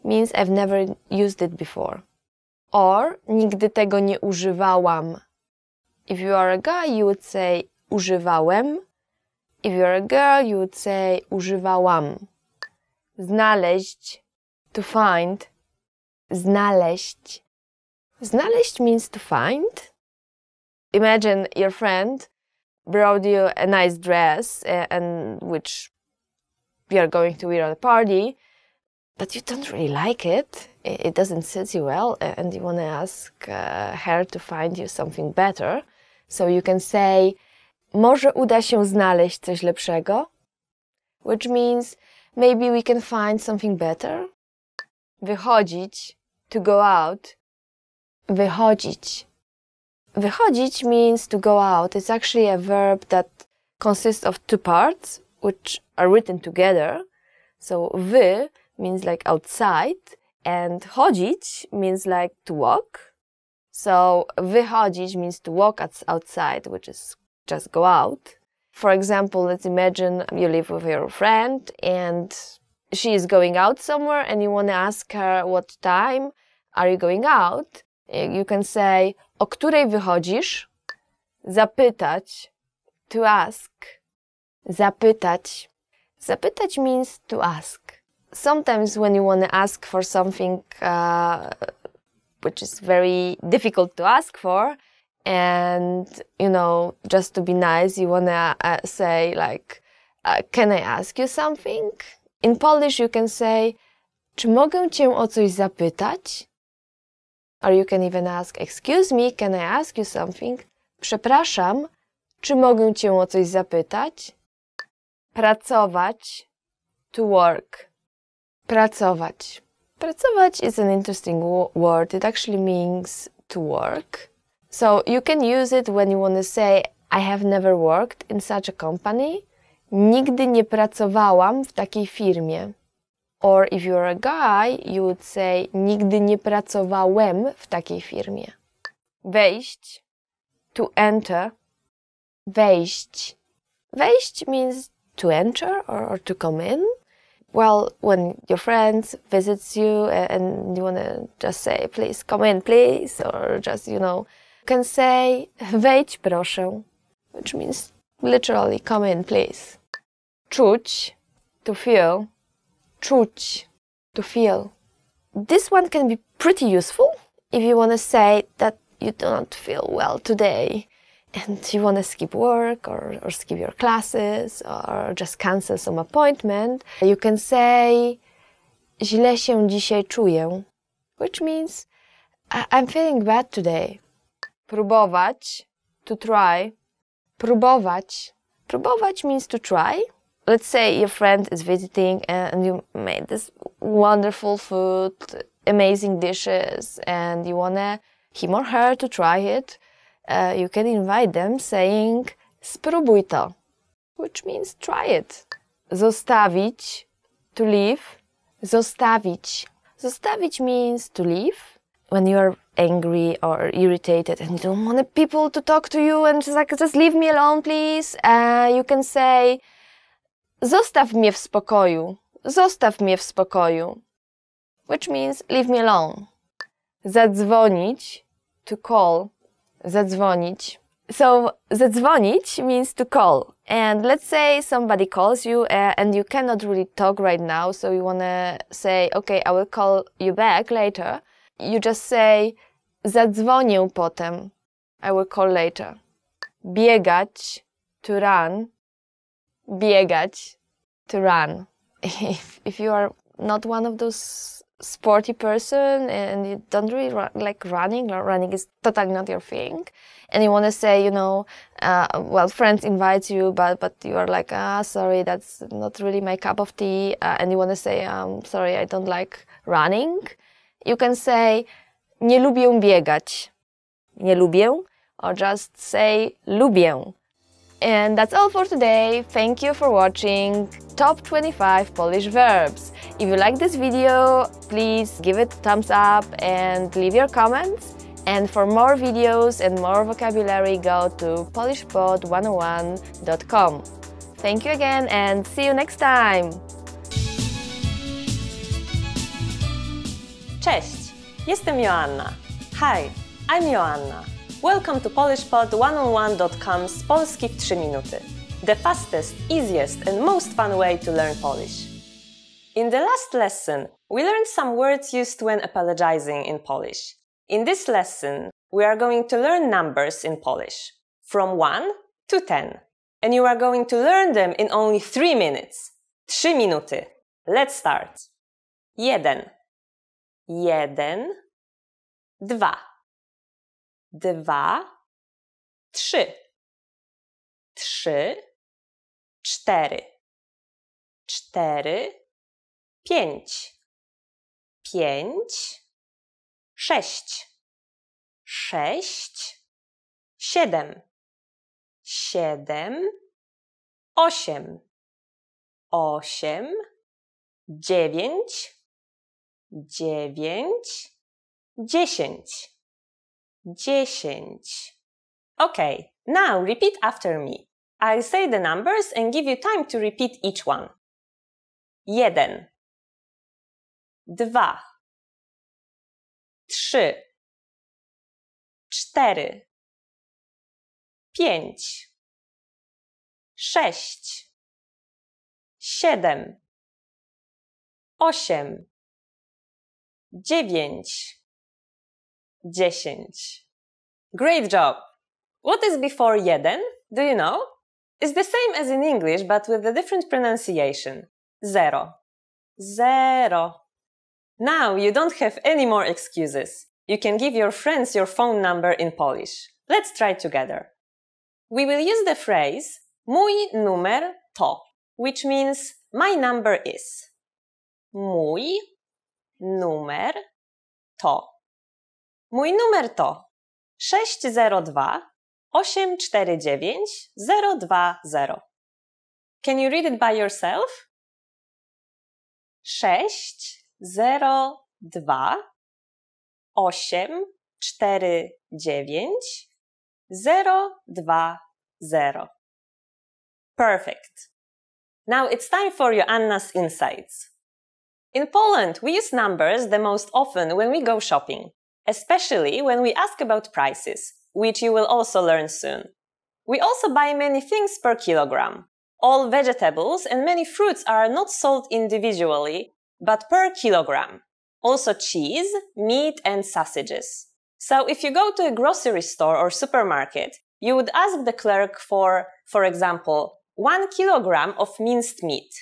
Speaker 2: means I've never used it before. Or, nigdy tego nie używałam. If you are a guy, you would say, używałem. If you are a girl, you would say, używałam. Znaleźć, to find. Znaleźć. Znaleźć means to find. Imagine your friend brought you a nice dress and which you are going to wear at a party, but you don't really like it. It doesn't sit you well and you want to ask her to find you something better. So you can say, może uda się znaleźć coś lepszego, which means maybe we can find something better. Wychodzić, to go out. Wychodzić. Wychodzić means to go out. It's actually a verb that consists of two parts, which are written together. So wy means like outside, and chodzić means like to walk. So wychodzić means to walk outside, which is just go out. For example, let's imagine you live with your friend and she is going out somewhere and you want to ask her what time are you going out. You can say, o której wychodzisz? Zapytać, to ask. Zapytać. Zapytać means to ask. Sometimes when you want to ask for something which is very difficult to ask for, and, just to be nice, you want to say like, can I ask you something? In Polish you can say, czy mogę cię o coś zapytać? Or you can even ask, excuse me, can I ask you something? Przepraszam, czy mogę cię o coś zapytać? Pracować, to work. Pracować. Pracować is an interesting word. It actually means to work. So you can use it when you want to say, I have never worked in such a company. Nigdy nie pracowałam w takiej firmie. Or if you're a guy, you would say, nigdy nie pracowałem w takiej firmie. Wejść, to enter. Wejść. Wejść means to enter or to come in. Well, when your friend visits you and you want to just say, please come in, please, or just, you can say, wejdź proszę, which means literally, come in, please. Czuć, to feel. Czuć, to feel. This one can be pretty useful if you want to say that you do not feel well today and you want to skip work or skip your classes or just cancel some appointment. You can say, źle się dzisiaj czuję, which means I'm feeling bad today. Próbować, to try. Próbować. Próbować means to try. Let's say your friend is visiting and you made this wonderful food, amazing dishes, and you want him or her to try it. You can invite them saying, spróbuj to, which means try it. Zostawić, to leave. Zostawić. Zostawić means to leave. When you're angry or irritated and you don't want people to talk to you and just leave me alone, please, you can say, zostaw mnie w spokoju. Zostaw mnie w spokoju. Which means leave me alone. Zadzwonić, to call. Zadzwonić. So, zadzwonić means to call. And let's say somebody calls you and you cannot really talk right now, so you want to say, okay, I will call you back later. You just say, zadzwonię potem. I will call later. Biegać, to run. Biegać, to run. If you are not one of those sporty person and you don't really like running, or running is totally not your thing, and you want to say, well, friends invite you, but you are like, sorry, that's not really my cup of tea, and you want to say, sorry, I don't like running, you can say, nie lubię biegać. Nie lubię, or just say, lubię. And that's all for today. Thank you for watching Top 25 Polish Verbs. If you like this video, please give it a thumbs up and leave your comments. And for more videos and more vocabulary, go to polishpod101.com. Thank you again and see you next time!
Speaker 3: Cześć, jestem Joanna. Hi, I'm Joanna. Welcome to polishpod101.com's Polski w 3 minuty. The fastest, easiest and most fun way to learn Polish. In the last lesson, we learned some words used when apologizing in Polish. In this lesson, we are going to learn numbers in Polish, from 1 to 10. And you are going to learn them in only 3 minutes. 3 minuty. Let's start. 1. 1. 2. 2. 3. 3. 4. 4. 5. 5. 6. 6. 7. 7. 8. 8. 9. 9. 10. 10. Okay, now repeat after me. I'll say the numbers and give you time to repeat each one. 1. 2. 3. 4. 5. 6. 7. 8. 9. 10. Great job! What is before 1? Do you know? It's the same as in English, but with a different pronunciation. 0. 0. Now you don't have any more excuses. You can give your friends your phone number in Polish. Let's try together. We will use the phrase mój numer to, which means my number is. Mój numer to. Mój numer to 602 849 020. Can you read it by yourself? 602 849 020. Perfect. Now it's time for Joanna's insights. In Poland, we use numbers the most often when we go shopping, especially when we ask about prices, which you will also learn soon. We also buy many things per kilogram. All vegetables and many fruits are not sold individually, but per kilogram. Also cheese, meat and sausages. So if you go to a grocery store or supermarket, you would ask the clerk for example, 1 kilogram of minced meat,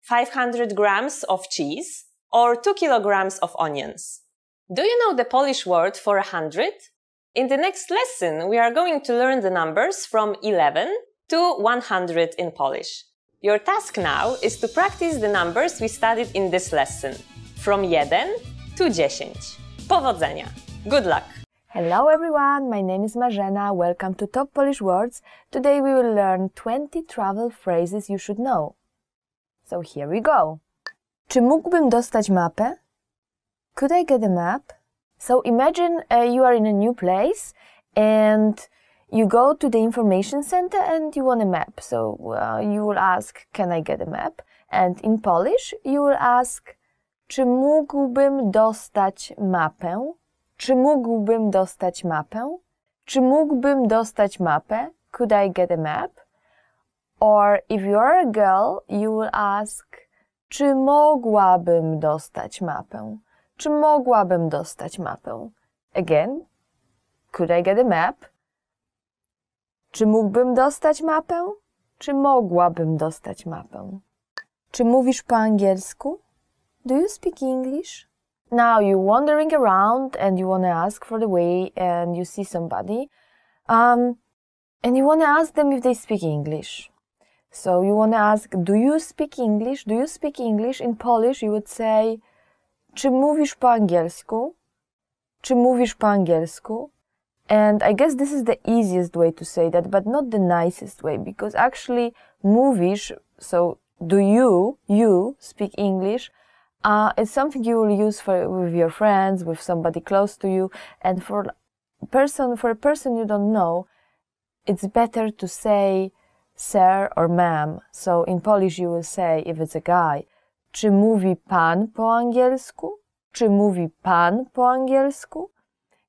Speaker 3: 500 grams of cheese, or 2 kilograms of onions. Do you know the Polish word for 100? In the next lesson, we are going to learn the numbers from 11 to 100 in Polish. Your task now is to practice the numbers we studied in this lesson, from 1 to 10. Powodzenia! Good luck!
Speaker 2: Hello everyone, my name is Marzena. Welcome to Top Polish Words. Today we will learn 20 travel phrases you should know. So here we go. Czy mógłbym dostać mapę? Could I get a map? So imagine you are in a new place and you go to the information center and you want a map. So you will ask, can I get a map? And in Polish you will ask, czy mógłbym dostać mapę? Czy mógłbym dostać mapę? Czy mógłbym dostać mapę? Could I get a map? Or if you are a girl, you will ask, czy mogłabym dostać mapę? Czy mogłabym dostać mapę? Again, could I get a map? Czy mógłbym dostać mapę? Czy mogłabym dostać mapę? Czy mówisz po angielsku? Do you speak English? Now you're wandering around and you want to ask for the way and you see somebody and you want to ask them if they speak English. So you want to ask, do you speak English? Do you speak English? In Polish you would say, czy mówisz po angielsku? Czy mówisz po angielsku? And I guess this is the easiest way to say that, but not the nicest way, because actually mówisz, so do you speak English? It's something you will use with your friends, with somebody close to you, and for a person you don't know, it's better to say sir or ma'am. So in Polish you will say, if it's a guy, czy mówi pan po angielsku? Czy mówi pan po angielsku?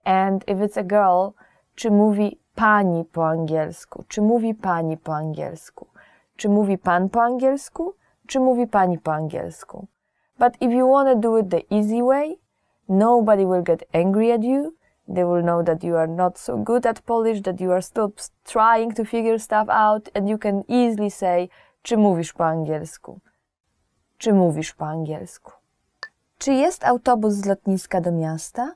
Speaker 2: And if it's a girl, czy mówi pani po angielsku? Czy mówi pani po angielsku? Czy mówi pan po angielsku? Czy mówi pani po angielsku? But if you want to do it the easy way, nobody will get angry at you. They will know that you are not so good at Polish, that you are still trying to figure stuff out, and you can easily say, czy mówisz po angielsku? Czy mówisz po angielsku? Czy jest autobus z lotniska do miasta?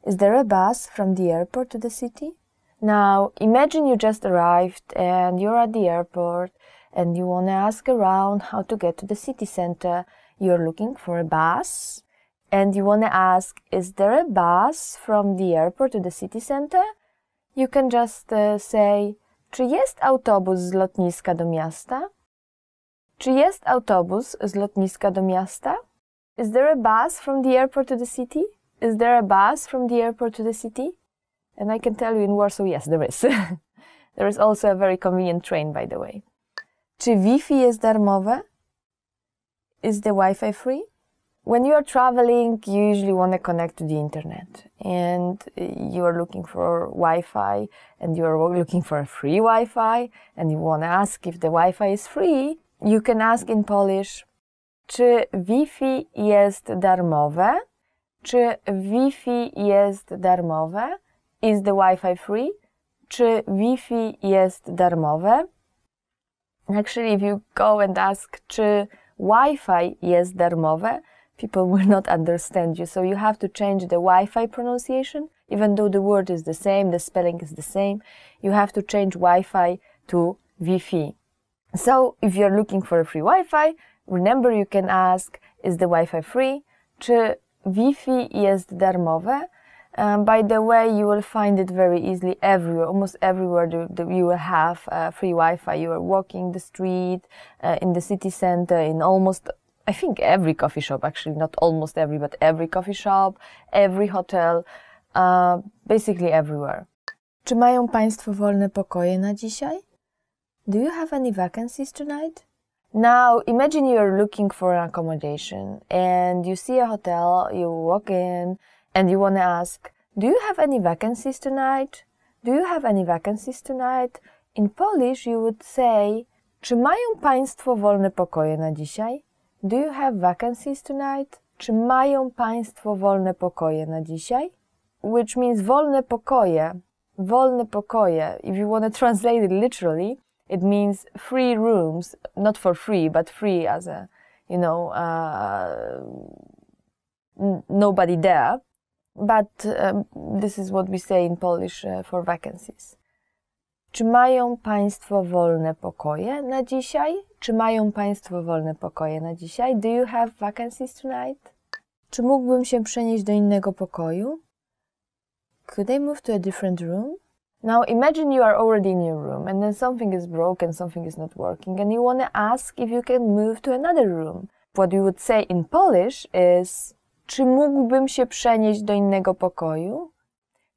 Speaker 2: Is there a bus from the airport to the city? Now, imagine you just arrived and you're at the airport and you want to ask around how to get to the city center. You're looking for a bus and you want to ask, is there a bus from the airport to the city center? You can just say, czy jest autobus z lotniska do miasta? Czy jest autobus z lotniska do miasta? Is there a bus from the airport to the city? Is there a bus from the airport to the city? And I can tell you in Warsaw, yes, there is. There is also a very convenient train, by the way. Czy Wi-Fi jest darmowe? Is the Wi-Fi free? When you are traveling, you usually want to connect to the internet. And you are looking for Wi-Fi, and you are looking for a free Wi-Fi, and you want to ask if the Wi-Fi is free. You can ask in Polish, czy Wi-Fi jest darmowe? Czy Wi-Fi jest darmowe? Is the Wi-Fi free? Czy Wi-Fi jest darmowe? Actually, if you go and ask, czy Wi-Fi jest darmowe, people will not understand you. So you have to change the Wi-Fi pronunciation. Even though the word is the same, the spelling is the same, you have to change Wi-Fi to Wi-Fi. So if you're looking for a free Wi-Fi, remember you can ask, is the Wi-Fi free? Czy Wi-Fi jest darmowe? By the way, you will find it very easily everywhere, almost everywhere you will have free Wi-Fi. You are walking the street, in the city center, in almost, I think every coffee shop, actually not almost every, but every coffee shop, every hotel, basically everywhere. Czy mają Państwo wolne pokoje na dzisiaj? Do you have any vacancies tonight? Now, imagine you're looking for an accommodation and you see a hotel, you walk in and you want to ask, do you have any vacancies tonight? Do you have any vacancies tonight? In Polish you would say, czy mają Państwo wolne pokoje na dzisiaj? Do you have vacancies tonight? Czy mają Państwo wolne pokoje na dzisiaj? Which means wolne pokoje. Wolne pokoje. If you want to translate it literally, it means free rooms, not for free, but free as a, nobody there. But this is what we say in Polish for vacancies. Czy mają Państwo wolne pokoje na dzisiaj? Czy mają Państwo wolne pokoje na dzisiaj? Do you have vacancies tonight? Czy mógłbym się przenieść do innego pokoju? Could I move to a different room? Now imagine you are already in your room and then something is broken, something is not working and you want to ask if you can move to another room. What you would say in Polish is, czy mógłbym się przenieść do innego pokoju?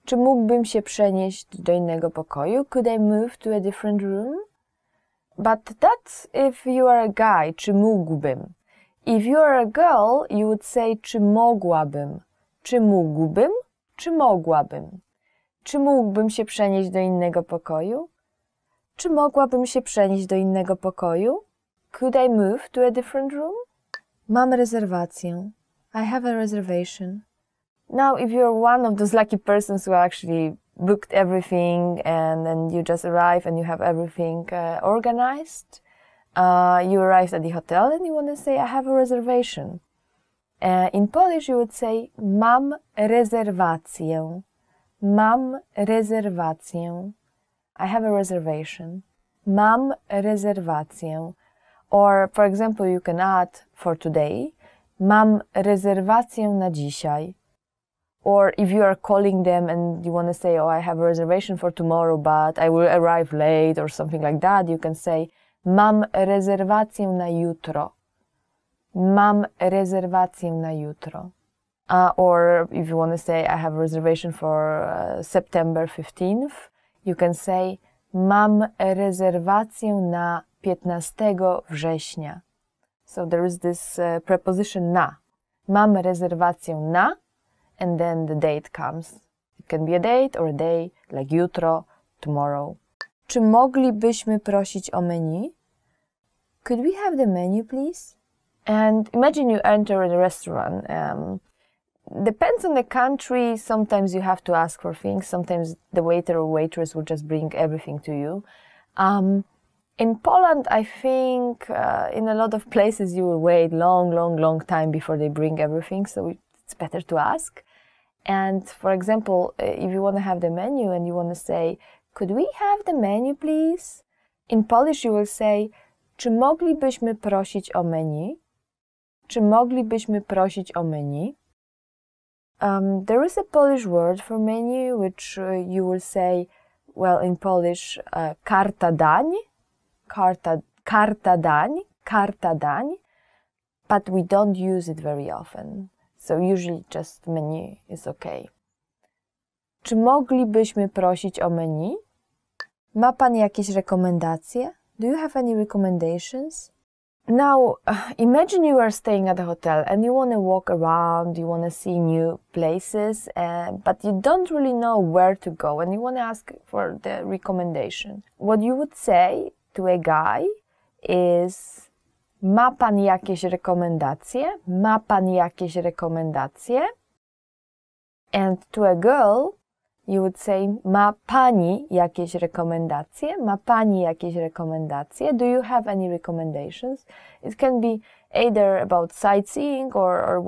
Speaker 2: Czy mógłbym się przenieść do innego pokoju? Could I move to a different room? But that's if you are a guy, czy mógłbym. If you are a girl, you would say, czy mogłabym. Czy mógłbym? Czy mogłabym? Czy mógłbym się przenieść do innego pokoju? Czy mogłabym się przenieść do innego pokoju? Could I move to a different room? Mam rezerwację. I have a reservation. Now, if you're one of those lucky persons who actually booked everything and then you just arrive and you have everything organized, you arrived at the hotel and you want to say, I have a reservation. In Polish, you would say, mam rezerwację. Mam rezerwację. I have a reservation. Mam rezerwację. Or, for example, you can add for today, mam rezerwację na dzisiaj. Or if you are calling them and you want to say, oh, I have a reservation for tomorrow, but I will arrive late or something like that, you can say, mam rezerwację na jutro. Mam rezerwację na jutro. Or if you want to say, I have a reservation for September 15th, you can say, mam rezerwację na 15 września. So there is this preposition na. Mam rezerwację na, and then the date comes. It can be a date or a day, like jutro, tomorrow. Czy moglibyśmy prosić o menu? Could we have the menu, please? And imagine you enter a restaurant. Depends on the country, sometimes you have to ask for things, sometimes the waiter or waitress will just bring everything to you. In Poland, I think in a lot of places you will wait long time before they bring everything, so it's better to ask. And for example, if you want to have the menu and you want to say, could we have the menu, please? In Polish you will say, czy moglibyśmy prosić o menu? Czy moglibyśmy prosić o menu? There is a Polish word for menu, which you will say, well, in Polish, karta dań, karta dań, but we don't use it very often. So usually just menu is okay. Czy moglibyśmy prosić o menu? Ma pan jakieś rekomendacje? Do you have any recommendations? Now, imagine you are staying at a hotel and you want to walk around, you want to see new places, but you don't really know where to go and you want to ask for the recommendation. What you would say to a guy is, ma pan jakieś rekomendacje? Ma pan jakieś rekomendacje? And to a girl, you would say, ma pani jakieś rekomendacje? Ma pani jakieś rekomendacje? Do you have any recommendations? It can be either about sightseeing or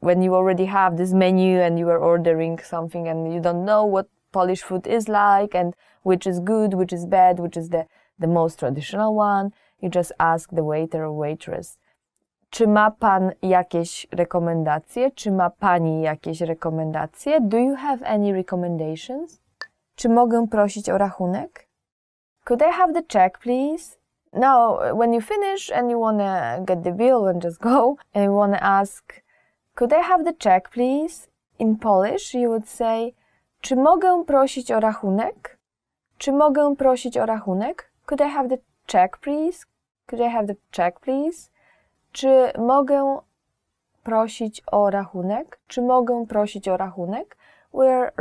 Speaker 2: when you already have this menu and you are ordering something and you don't know what Polish food is like and which is good, which is bad, which is the most traditional one. You just ask the waiter or waitress, czy ma pan jakieś rekomendacje? Czy ma pani jakieś rekomendacje? Do you have any recommendations? Czy mogę prosić o rachunek? Could I have the check, please? Now, when you finish and you want to get the bill and just go, and you want to ask, could I have the check, please? In Polish, you would say, czy mogę prosić o rachunek? Czy mogę prosić o rachunek? Could I have the check, please? Could I have the check, please? Czy mogę prosić o rachunek? Czy mogę prosić o rachunek? Where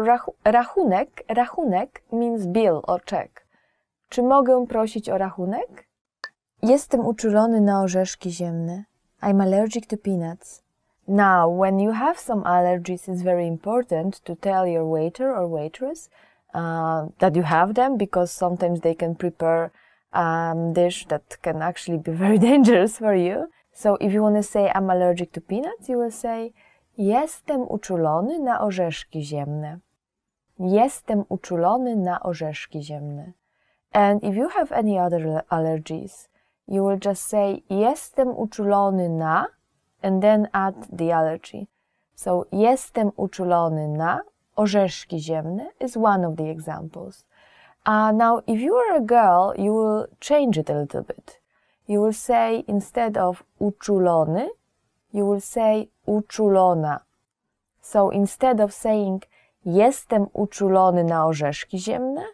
Speaker 2: rachunek means bill or check. Czy mogę prosić o rachunek? Jestem uczulony na orzeszki ziemne. I'm allergic to peanuts. Now, when you have some allergies, it's very important to tell your waiter or waitress that you have them, because sometimes they can prepare a dish that can actually be very dangerous for you. So if you want to say I'm allergic to peanuts, you will say jestem uczulony na orzeszki ziemne. Jestem uczulony na orzeszki ziemne. And if you have any other allergies, you will just say jestem uczulony na and then add the allergy. So jestem uczulony na orzeszki ziemne is one of the examples. Now, if you are a girl, you will change it a little bit. You will say, instead of uczulony, you will say uczulona. So instead of saying jestem uczulony na orzeszki ziemne,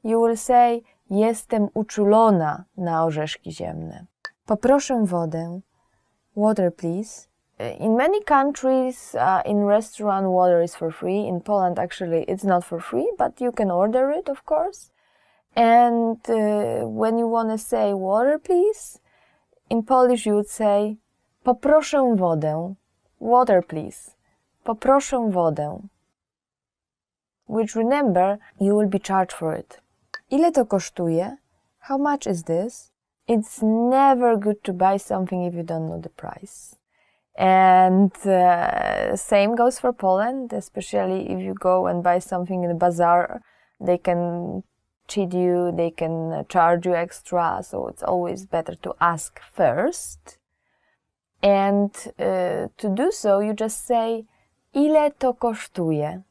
Speaker 2: you will say jestem uczulona na orzeszki ziemne. Poproszę wodę. Water, please. In many countries, in restaurant, water is for free. In Poland, actually, it's not for free, but you can order it, of course. And when you want to say water, please, in Polish you would say poproszę wodę. Water, please. Poproszę wodę. Which, remember, you will be charged for it. Ile to kosztuje? How much is this? It's never good to buy something if you don't know the price. And same goes for Poland, especially if you go and buy something in the bazaar. They can cheat you, they can charge you extra, so it's always better to ask first. And to do so, you just say ile to kosztuje?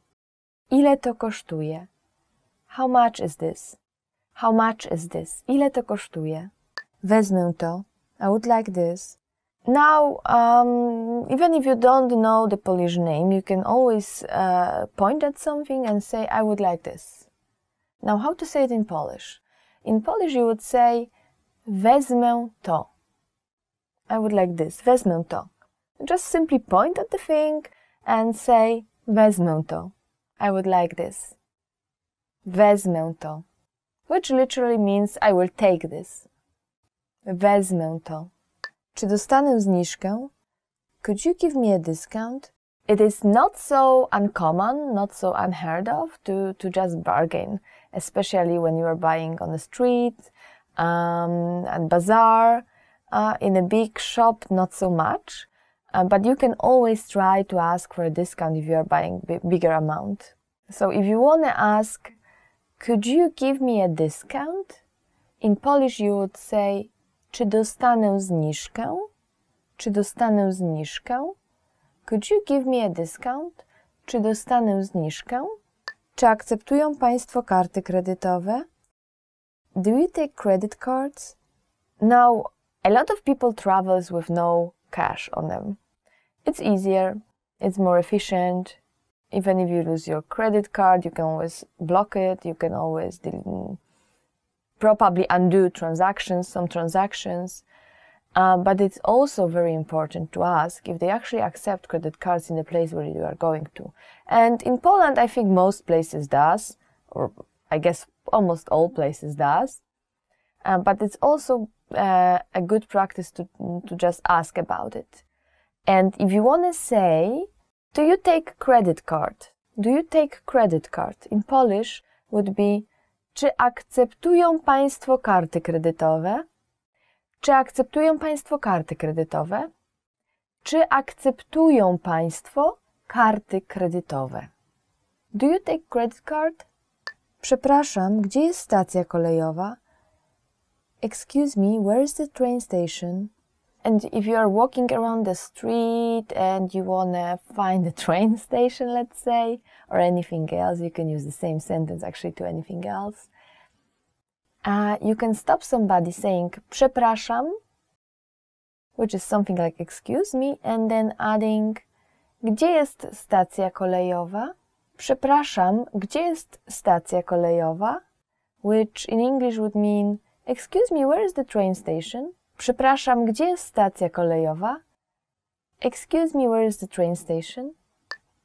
Speaker 2: Ile to kosztuje? How much is this? How much is this? Ile to kosztuje? Wezmę to. I would like this. Now, even if you don't know the Polish name, you can always point at something and say, I would like this. Now, how to say it in Polish? In Polish, you would say, wezmę to. I would like this. Wezmę to. Just simply point at the thing and say, wezmę to. I would like this. Wezmę to. Which literally means, I will take this. Wezmę to. Czy dostanę zniżkę? Could you give me a discount? It is not so uncommon, not so unheard of to just bargain, especially when you are buying on the street, at bazaar, in a big shop, not so much. But you can always try to ask for a discount if you are buying bigger amount. So if you want to ask, could you give me a discount? In Polish you would say, czy dostanę zniżkę? Czy dostanę zniżkę? Could you give me a discount? Czy dostanę zniżkę? Czy akceptują Państwo karty kredytowe? Do you take credit cards? Now, a lot of people travels with no cash on them. It's easier, it's more efficient. Even if you lose your credit card, you can always block it, you can always probably undo some transactions. But it's also very important to ask if they actually accept credit cards in the place where you are going to. And in Poland, I think most places does, or I guess almost all places does. But it's also a good practice to just ask about it. And if you want to say, do you take credit card? Do you take credit card? In Polish would be, czy akceptują Państwo karty kredytowe? Czy akceptują Państwo karty kredytowe? Czy akceptują Państwo karty kredytowe? Do you take credit card? Przepraszam, gdzie jest stacja kolejowa? Excuse me, where is the train station? And if you are walking around the street and you want to find the train station, let's say, or anything else, you can use the same sentence actually to anything else. You can stop somebody saying przepraszam, which is something like excuse me, and then adding gdzie jest stacja kolejowa? Przepraszam, gdzie jest stacja kolejowa? Which in English would mean excuse me, where is the train station? Przepraszam, gdzie jest stacja kolejowa? Excuse me, where is the train station?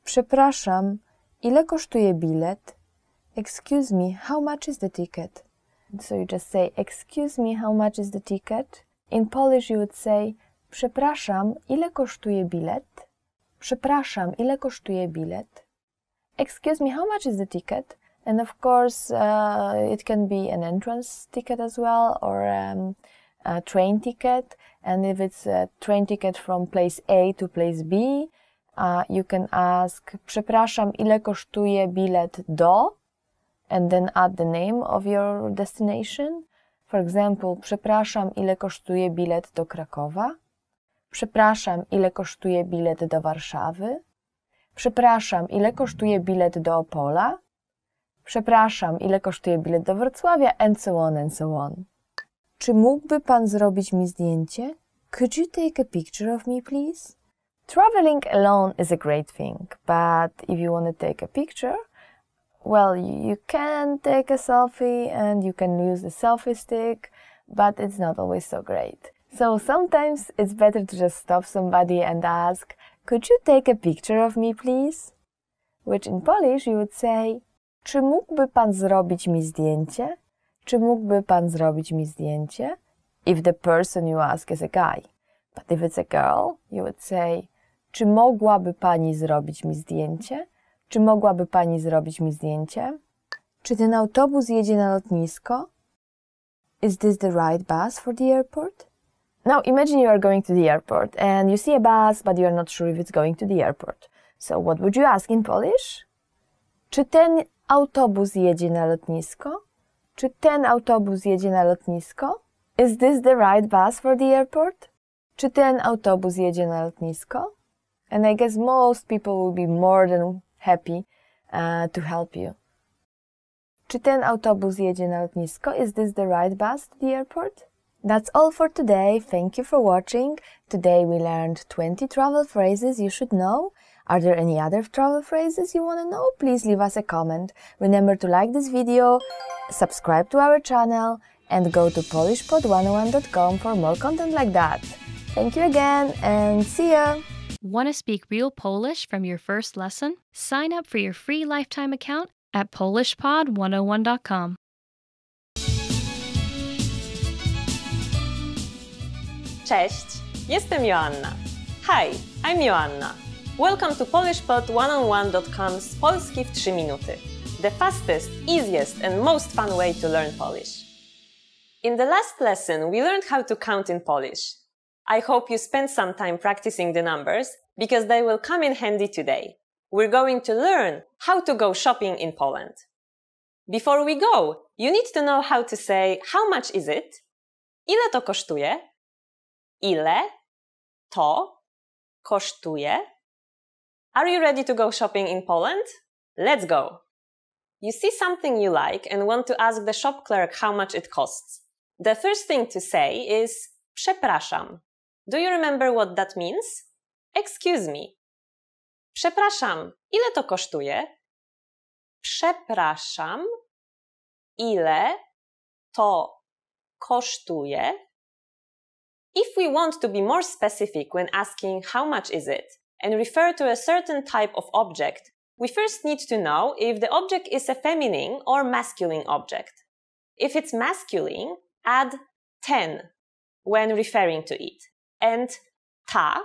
Speaker 2: Przepraszam, ile kosztuje bilet? Excuse me, how much is the ticket? So you just say, excuse me, how much is the ticket? In Polish you would say, przepraszam, ile kosztuje bilet? Przepraszam, ile kosztuje bilet? Excuse me, how much is the ticket? And of course, it can be an entrance ticket as well, or a train ticket. And if it's a train ticket from place A to place B, you can ask, przepraszam, ile kosztuje bilet do? And then add the name of your destination. For example, przepraszam, ile kosztuje bilet do Krakowa? Przepraszam, ile kosztuje bilet do Warszawy? Przepraszam, ile kosztuje bilet do Opola? Przepraszam, ile kosztuje bilet do Wrocławia? And so on, and so on. Czy mógłby pan zrobić mi zdjęcie? Could you take a picture of me, please? Traveling alone is a great thing, but if you want to take a picture, well, you can take a selfie and you can use the selfie stick, but it's not always so great. So sometimes it's better to just stop somebody and ask, could you take a picture of me, please? Which in Polish you would say, czy mógłby pan zrobić mi zdjęcie? Czy mógłby pan zrobić mi zdjęcie? If the person you ask is a guy. But if it's a girl, you would say, czy mogłaby pani zrobić mi zdjęcie? Czy mogłaby pani zrobić mi zdjęcie? Czy ten autobus jedzie na lotnisko? Is this the right bus for the airport? Now imagine you are going to the airport and you see a bus, but you are not sure if it's going to the airport. So what would you ask in Polish? Czy ten autobus jedzie na lotnisko? Czy ten autobus jedzie na lotnisko? Is this the right bus for the airport? Czy ten autobus jedzie na lotnisko? And I guess most people will be more than happy to help you. Czy ten autobus jedzie na lotnisko? Is this the right bus to the airport? That's all for today. Thank you for watching. Today we learned 20 travel phrases you should know. Are there any other travel phrases you want to know? Please leave us a comment. Remember to like this video, subscribe to our channel, and go to polishpod101.com for more content like that. Thank you again and see ya!
Speaker 1: Want to speak real Polish from your first lesson? Sign up for your free lifetime account at polishpod101.com.
Speaker 3: Cześć, jestem Joanna. Hi, I'm Joanna. Welcome to polishpod101.com's Polski w 3 minuty, the fastest, easiest and most fun way to learn Polish. In the last lesson, we learned how to count in Polish. I hope you spent some time practicing the numbers because they will come in handy today. We're going to learn how to go shopping in Poland. Before we go, you need to know how to say how much is it? Ile to kosztuje? Ile to kosztuje? Are you ready to go shopping in Poland? Let's go! You see something you like and want to ask the shop clerk how much it costs. The first thing to say is przepraszam. Do you remember what that means? Excuse me. Przepraszam, ile to kosztuje? Przepraszam, ile to kosztuje? If we want to be more specific when asking how much is it and refer to a certain type of object, we first need to know if the object is a feminine or masculine object. If it's masculine, add ten when referring to it, and ta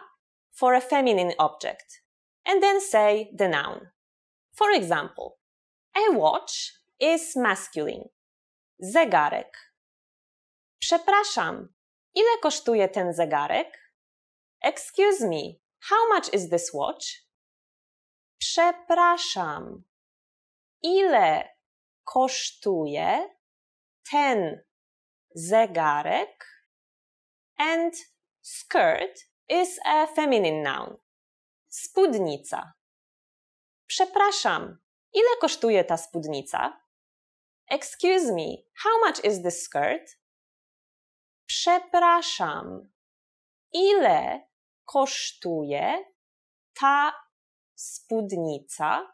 Speaker 3: for a feminine object, and then say the noun. For example, a watch is masculine. Zegarek. Przepraszam, ile kosztuje ten zegarek? Excuse me, how much is this watch? Przepraszam, ile kosztuje ten zegarek? And skirt is a feminine noun. Spódnica. Przepraszam, ile kosztuje ta spódnica? Excuse me, how much is this skirt? Przepraszam, ile kosztuje ta spódnica?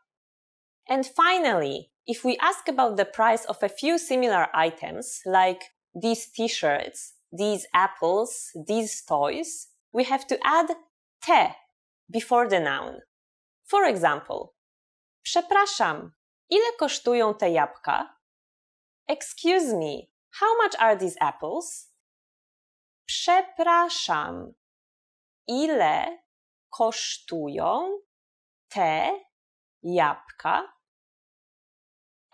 Speaker 3: And finally, if we ask about the price of a few similar items, like these t-shirts these apples, these toys, we have to add te before the noun. For example, przepraszam, ile kosztują te jabłka? Excuse me, how much are these apples? Przepraszam, ile kosztują te jabłka?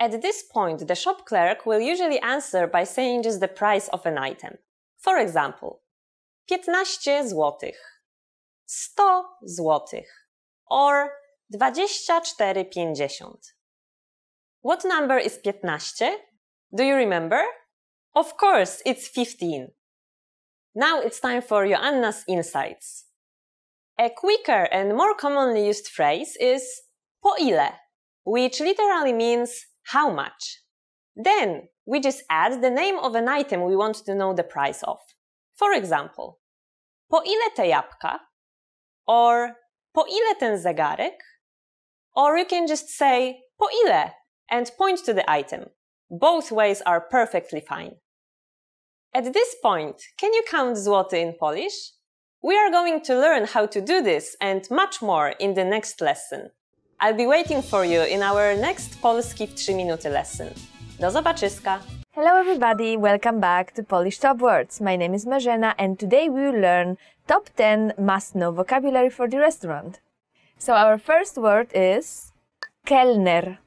Speaker 3: At this point, the shop clerk will usually answer by saying just the price of an item. For example, 15 złotych, 100 złotych, or 24,50. What number is 15? Do you remember? Of course, it's 15. Now it's time for Joanna's insights. A quicker and more commonly used phrase is po ile, which literally means how much. Then we just add the name of an item we want to know the price of. For example, po ile te jabłka? Or po ile ten zegarek? Or you can just say po ile and point to the item. Both ways are perfectly fine. At this point, can you count złoty in Polish? We are going to learn how to do this and much more in the next lesson. I'll be waiting for you in our next Polski w 3 minuty lesson. Do zobaczyska!
Speaker 2: Hello everybody, welcome back to Polish Top Words. My name is Marzena and today we will learn top 10 must-know vocabulary for the restaurant. So our first word is kellner,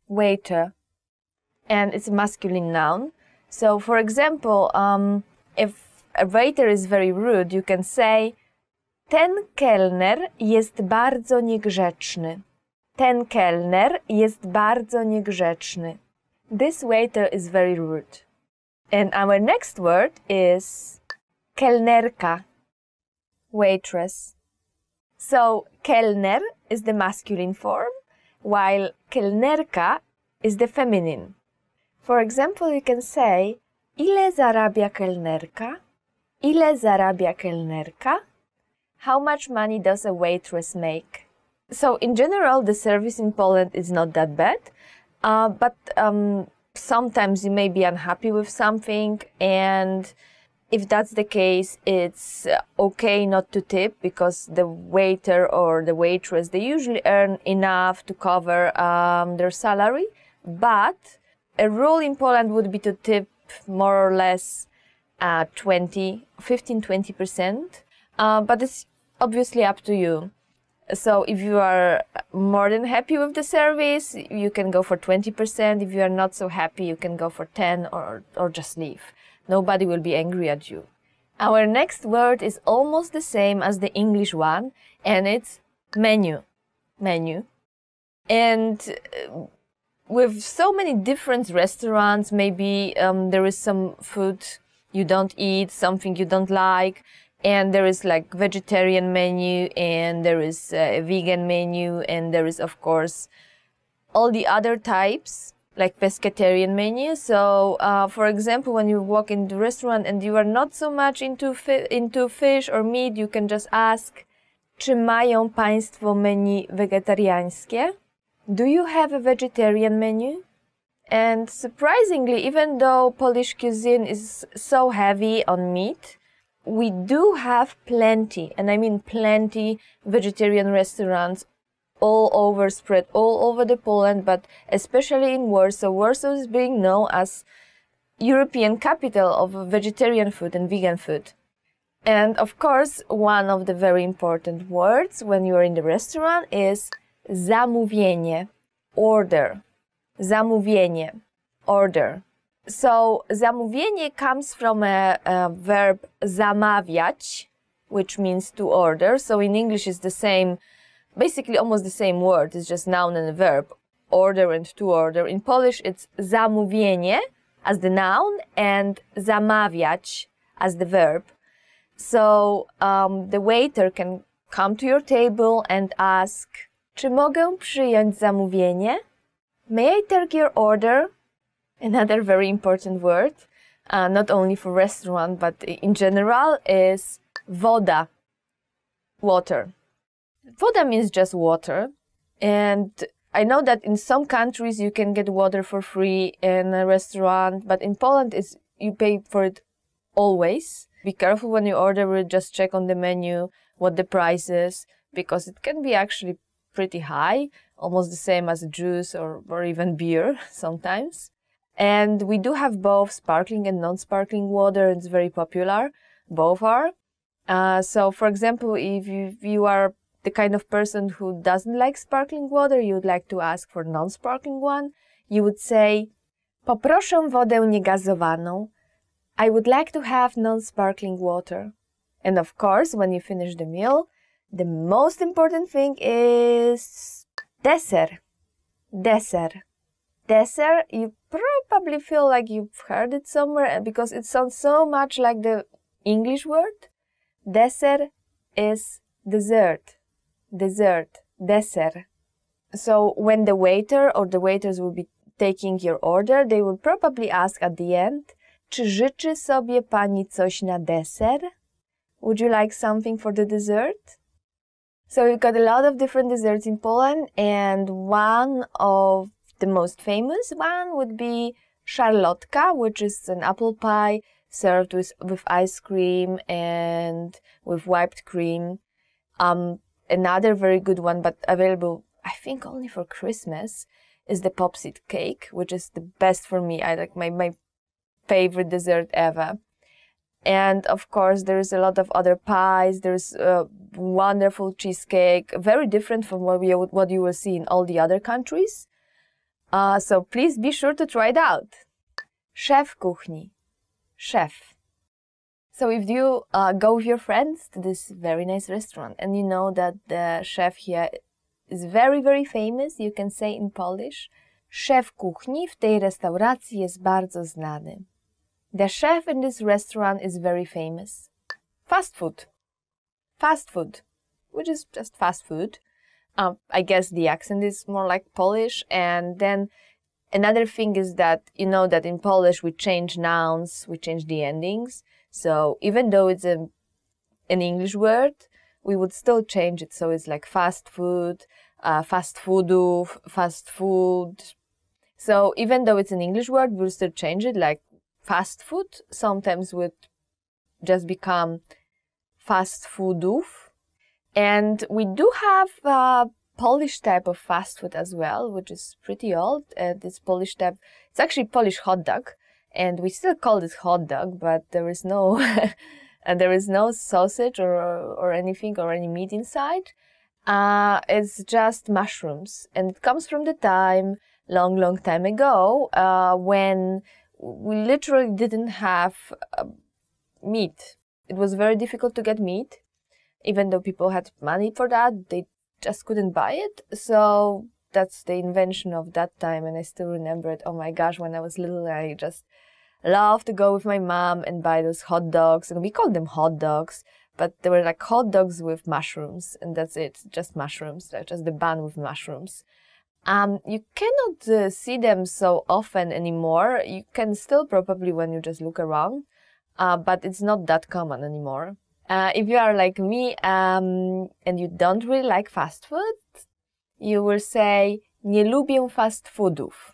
Speaker 2: waiter, and it's a masculine noun. So for example, if a waiter is very rude, you can say ten kelner jest bardzo niegrzeczny. Ten kelner jest bardzo niegrzeczny. This waiter is very rude. And our next word is kelnerka, waitress. So kellner is the masculine form, while kelnerka is the feminine. For example, you can say ile zarabia kelnerka? Ile zarabia kelnerka? How much money does a waitress make? So in general, the service in Poland is not that bad, but sometimes you may be unhappy with something, and if that's the case, it's okay not to tip because the waiter or the waitress, they usually earn enough to cover their salary. But a rule in Poland would be to tip more or less 15-20%, but it's obviously up to you. So if you are more than happy with the service, you can go for 20%. If you are not so happy, you can go for 10 or just leave. Nobody will be angry at you. Our next word is almost the same as the English one, and it's menu. Menu. And with so many different restaurants, maybe there is some food you don't eat, something you don't like, and there is like vegetarian menu, and there is a vegan menu, and there is of course all the other types like pescatarian menu. So for example, when you walk in the restaurant and you are not so much into fish or meat, you can just ask, czy mają państwo menu wegetariańskie? Do you have a vegetarian menu? And surprisingly, even though Polish cuisine is so heavy on meat, we do have plenty, and I mean plenty, vegetarian restaurants all over, spread all over the Poland, but especially in Warsaw. Warsaw is being known as European capital of vegetarian food and vegan food. And of course, one of the very important words when you are in the restaurant is zamówienie, order. Zamówienie, order. So zamówienie comes from a verb zamawiać, which means to order. So in English it's the same, basically almost the same word. It's just noun and a verb, order and to order. In Polish it's zamówienie as the noun and zamawiać as the verb. So the waiter can come to your table and ask, czy mogę przyjąć zamówienie? May I take your order? Another very important word, not only for restaurant, but in general, is woda, water. Woda means just water, and I know that in some countries you can get water for free in a restaurant, but in Poland you pay for it always. Be careful when you order it, just check on the menu what the price is, because it can be actually pretty high, almost the same as a juice or even beer sometimes. And we do have both sparkling and non-sparkling water. It's very popular. Both are. So, for example, if you are the kind of person who doesn't like sparkling water, you would like to ask for non-sparkling one, you would say, poproszę wodę niegazowaną. I would like to have non-sparkling water. And of course, when you finish the meal, the most important thing is dessert. Dessert. Dessert, you probably feel like you've heard it somewhere because it sounds so much like the English word. Dessert is dessert. Dessert. Dessert. So when the waiter or the waiters will be taking your order, they will probably ask at the end, czy życzy sobie pani coś na deser? Would you like something for the dessert? So we've got a lot of different desserts in Poland, and one of the most famous one would be szarlotka, which is an apple pie served with ice cream and with whipped cream. Another very good one, but available, I think, only for Christmas, is the popsicle cake, which is the best for me. I like my favorite dessert ever. And of course, there's a lot of other pies. There's a wonderful cheesecake, very different from what you will see in all the other countries. So please be sure to try it out. Szef kuchni. Chef. So if you go with your friends to this very nice restaurant and you know that the chef here is very, very famous, you can say in Polish, szef kuchni w tej restauracji jest bardzo znany. The chef in this restaurant is very famous. Fast food. Fast food, which is just fast food. I guess the accent is more like Polish. And then another thing is that you know that in Polish we change nouns, we change the endings. So even though it's an English word, we would still change it. So it's like fast food, fast foodów, fast food. So even though it's an English word, we'll still change it. Like fast food sometimes would just become fast foodów. And we do have a Polish type of fast food as well, which is pretty old. This Polish type, it's actually Polish hot dog. And we still call it hot dog, but there is no sausage or anything or any meat inside. It's just mushrooms, and it comes from the time long time ago when we literally didn't have meat. It was very difficult to get meat, even though people had money for that. They just couldn't buy it. So that's the invention of that time, and I still remember it. Oh my gosh, when I was little, I just loved to go with my mom and buy those hot dogs, and we called them hot dogs, but they were like hot dogs with mushrooms, and that's it, just mushrooms, like just the bun with mushrooms. You cannot see them so often anymore. You can still probably when you just look around, but it's not that common anymore. If you are like me and you don't really like fast food, you will say nie lubię fast foodów.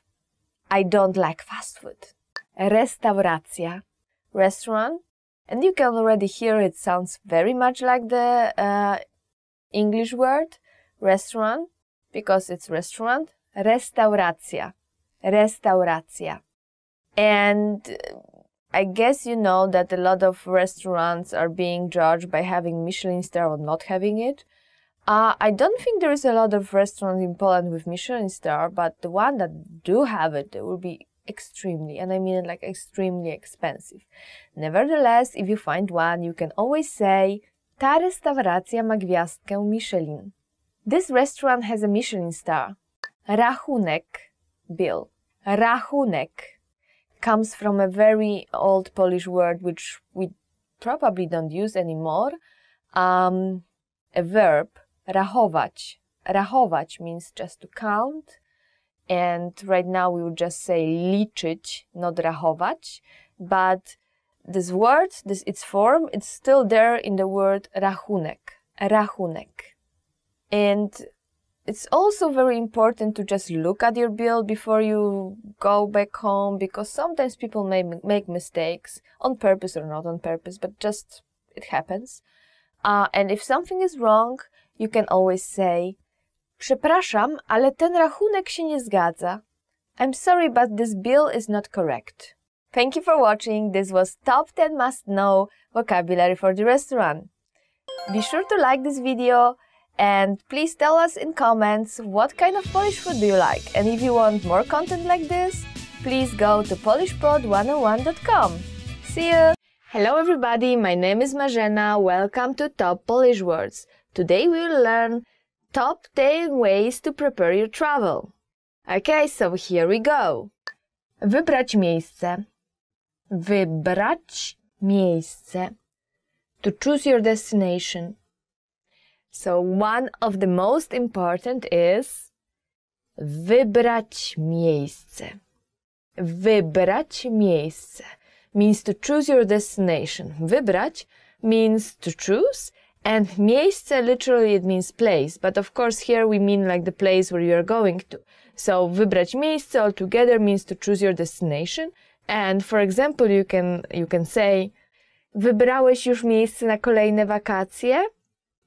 Speaker 2: I don't like fast food. Restauracja, restaurant, and you can already hear it sounds very much like the English word restaurant because it's restaurant. Restauracja, restauracja. And I guess you know that a lot of restaurants are being judged by having Michelin star or not having it. I don't think there is a lot of restaurants in Poland with Michelin star, but the one that do have it, they will be extremely, and I mean it like extremely expensive. Nevertheless, if you find one, you can always say ta restauracja ma gwiazdkę Michelin. This restaurant has a Michelin star. Rachunek, bill. Rachunek comes from a very old Polish word which we probably don't use anymore. A verb, rachować. Rachować means just to count. And right now we would just say liczyć, not rachować. But this word, its form, it's still there in the word rachunek. Rachunek. And It's also very important to just look at your bill before you go back home, because sometimes people may make mistakes on purpose or not on purpose, but just it happens. And if something is wrong, you can always say, przepraszam, ale ten rachunek się nie zgadza. I'm sorry, but this bill is not correct. Thank you for watching. This was Top 10 Must Know Vocabulary for the Restaurant. Be sure to like this video and please tell us in comments what kind of Polish food do you like. And if you want more content like this, please go to polishpod101.com. See you! Hello everybody, my name is Marzena. Welcome to Top Polish Words. Today we will learn top 10 ways to prepare your travel. Okay, so here we go. Wybrać miejsce. Wybrać miejsce. To choose your destination. So one of the most important is wybrać miejsce. Wybrać miejsce means to choose your destination. Wybrać means to choose, and miejsce literally it means place, but of course here we mean like the place where you are going to. So wybrać miejsce altogether means to choose your destination, and for example you can say wybrałeś już miejsce na kolejne wakacje?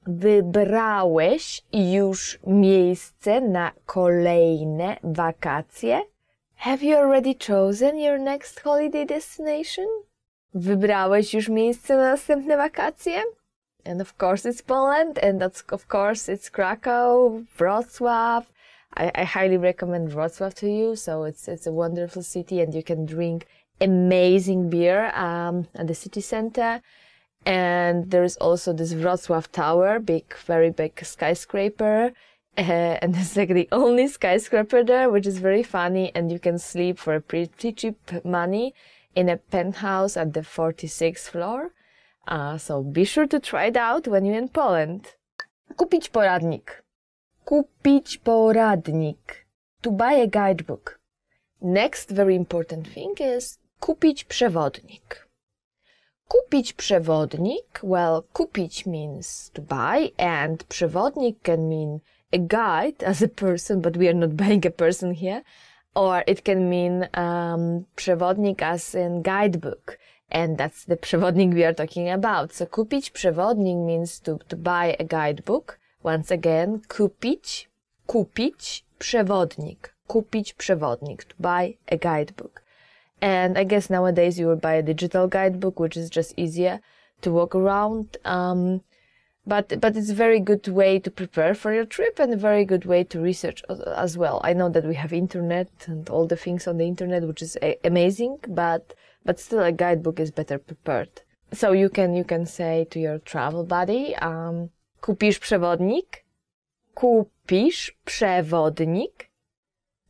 Speaker 2: Wybrałeś już miejsce na kolejne wakacje? Have you already chosen your next holiday destination? Wybrałeś już miejsce na następne wakacje? And of course it's Poland, and of course it's Krakow, Wrocław. I highly recommend Wrocław to you. So it's a wonderful city, and you can drink amazing beer at the city center. And there is also this Wrocław Tower, very big skyscraper. And it's like the only skyscraper there, which is very funny. And you can sleep for a pretty cheap money in a penthouse at the 46th floor. So be sure to try it out when you're in Poland. Kupić poradnik. Kupić poradnik. To buy a guidebook. Next very important thing is kupić przewodnik. Kupić przewodnik, well, kupić means to buy, and przewodnik can mean a guide as a person, but we are not buying a person here. Or it can mean przewodnik as in guidebook, and that's the przewodnik we are talking about. So kupić przewodnik means to buy a guidebook. Once again, kupić przewodnik. Kupić przewodnik, to buy a guidebook. And I guess nowadays you will buy a digital guidebook, which is just easier to walk around. But it's a very good way to prepare for your trip, and a very good way to research as well. I know that we have internet and all the things on the internet, which is amazing, but still a guidebook is better prepared. So you can say to your travel buddy, kupisz przewodnik? Kupisz przewodnik?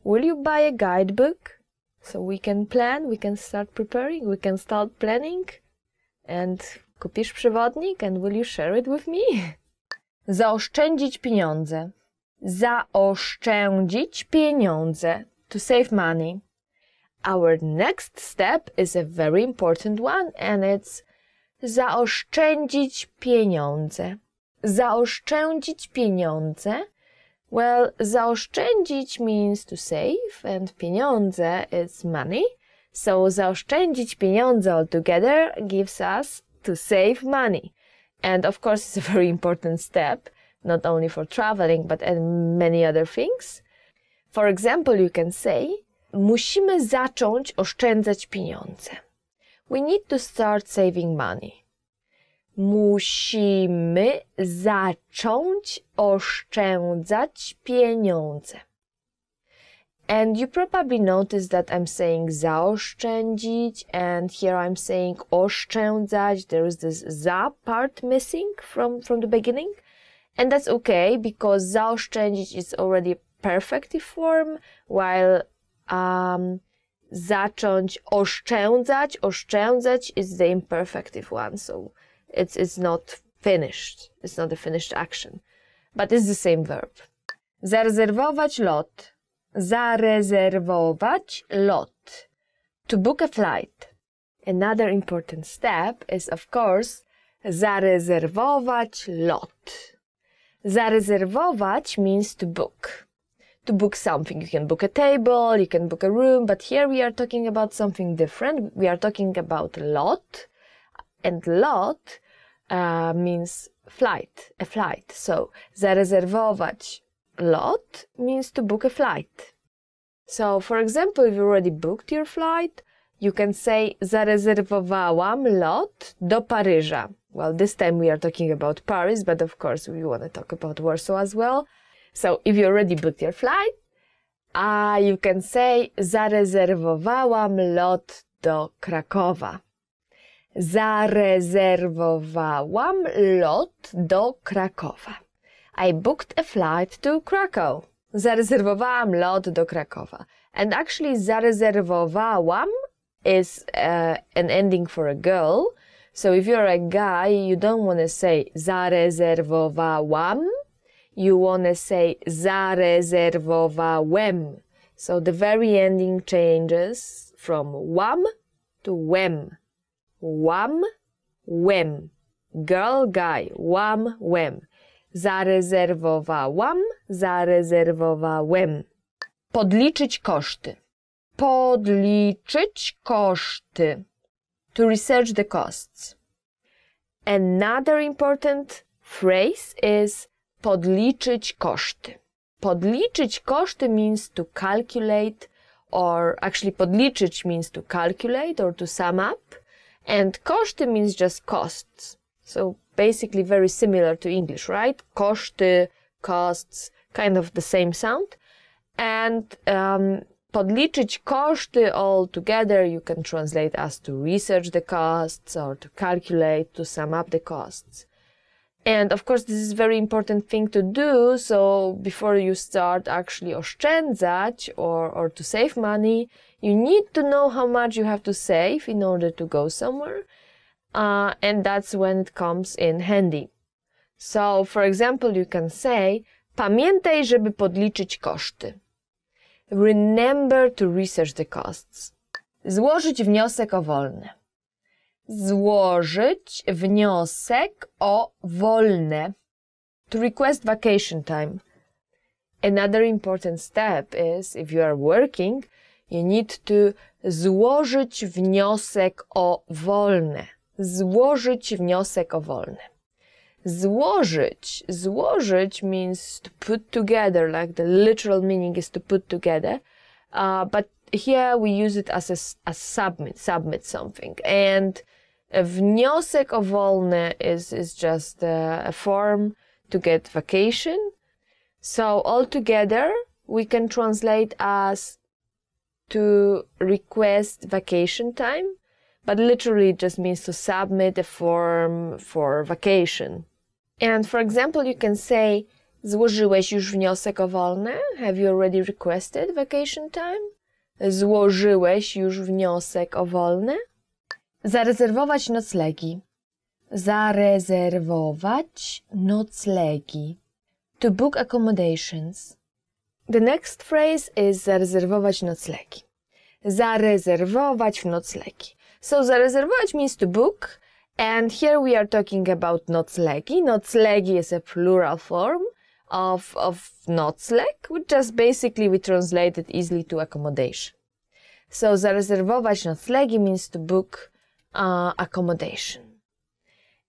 Speaker 2: Will you buy a guidebook? So we can plan, we can start preparing, we can start planning. And kupisz przewodnik, and will you share it with me? Zaoszczędzić pieniądze. Zaoszczędzić pieniądze. To save money. Our next step is a very important one, and it's zaoszczędzić pieniądze. Zaoszczędzić pieniądze. Well, zaoszczędzić means to save, and pieniądze is money. So zaoszczędzić pieniądze altogether gives us to save money. And of course it's a very important step, not only for traveling, but many other things. For example, you can say, musimy zacząć oszczędzać pieniądze. We need to start saving money. Musimy zacząć oszczędzać pieniądze. And you probably noticed that I'm saying zaoszczędzić, and here I'm saying oszczędzać. There is this za part missing from the beginning. And that's okay, because zaoszczędzić is already a perfective form, while zacząć oszczędzać is the imperfective one. So it's not finished. It's not a finished action. But it's the same verb. Zarezerwować lot. Zarezerwować lot. To book a flight. Another important step is, of course, zarezerwować lot. Zarezerwować means to book. To book something. You can book a table, you can book a room, but here we are talking about something different. We are talking about lot, and lot means flight, a flight. So, zarezerwować lot means to book a flight. So, for example, if you already booked your flight, you can say zarezerwowałam lot do Paryża. Well, this time we are talking about Paris, but of course we want to talk about Warsaw as well. So, if you already booked your flight, you can say zarezerwowałam lot do Krakowa. Zarezerwowałam lot do Krakowa. I booked a flight to Krakow. Zarezerwowałam lot do Krakowa. And actually, zarezerwowałam is an ending for a girl. So if you're a guy, you don't want to say zarezerwowałam. You want to say zarezerwowałem. So the very ending changes from łam to łem. Łam, łem. Girl, guy. Łam, łem. Zarezerwowałam, zarezerwowałem. Podliczyć koszty. Podliczyć koszty. To research the costs. Another important phrase is podliczyć koszty. Podliczyć koszty means to calculate, or actually podliczyć means to calculate or to sum up, and koszty means just costs. So basically very similar to English, right? Koszty, costs, kind of the same sound. And podliczyć koszty all together you can translate as to research the costs or to calculate, to sum up the costs. And of course this is a very important thing to do, so before you start actually oszczędzać or to save money, you need to know how much you have to save in order to go somewhere. And that's when it comes in handy. So, for example, you can say, pamiętaj, żeby podliczyć koszty. Remember to research the costs. Złożyć wniosek o wolne. Złożyć wniosek o wolne. To request vacation time. Another important step is, if you are working, you need to złożyć wniosek o wolne. Złożyć wniosek o wolne. Złożyć means to put together, like the literal meaning is to put together. But here we use it as submit something. And a wniosek o wolne is just a form to get vacation. So altogether we can translate as to request vacation time, but literally it just means to submit a form for vacation. And for example, you can say, złożyłeś już wniosek o wolne? Have you already requested vacation time? Złożyłeś już wniosek o wolne? Zarezerwować noclegi. Zarezerwować noclegi. To book accommodations. The next phrase is zarezerwować noclegi. Zarezerwować noclegi. So zarezerwować means to book, and here we are talking about noclegi. Noclegi is a plural form of nocleg, which just basically we translate it easily to accommodation. So zarezerwować noclegi means to book accommodation.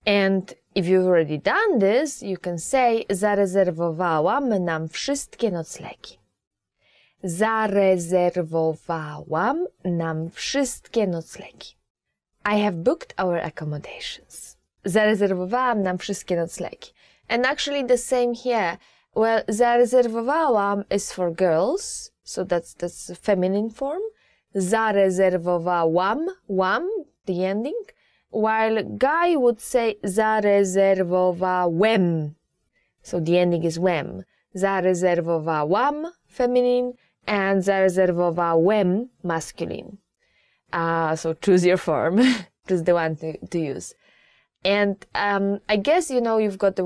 Speaker 2: And if you've already done this, you can say zarezerwowałam nam wszystkie noclegi. Zarezerwowałam nam wszystkie noclegi. I have booked our accommodations. Zarezerwowałam nam wszystkie noclegi. And actually the same here. Well, zarezerwowałam is for girls, so that's a feminine form. Zarezerwowałam, the ending, while guy would say zarezerwowałem. So the ending is wem. Zarezerwowałam, feminine, and zarezerwowałem, masculine. So choose your form. Choose the one to use. And I guess, you know, you've got a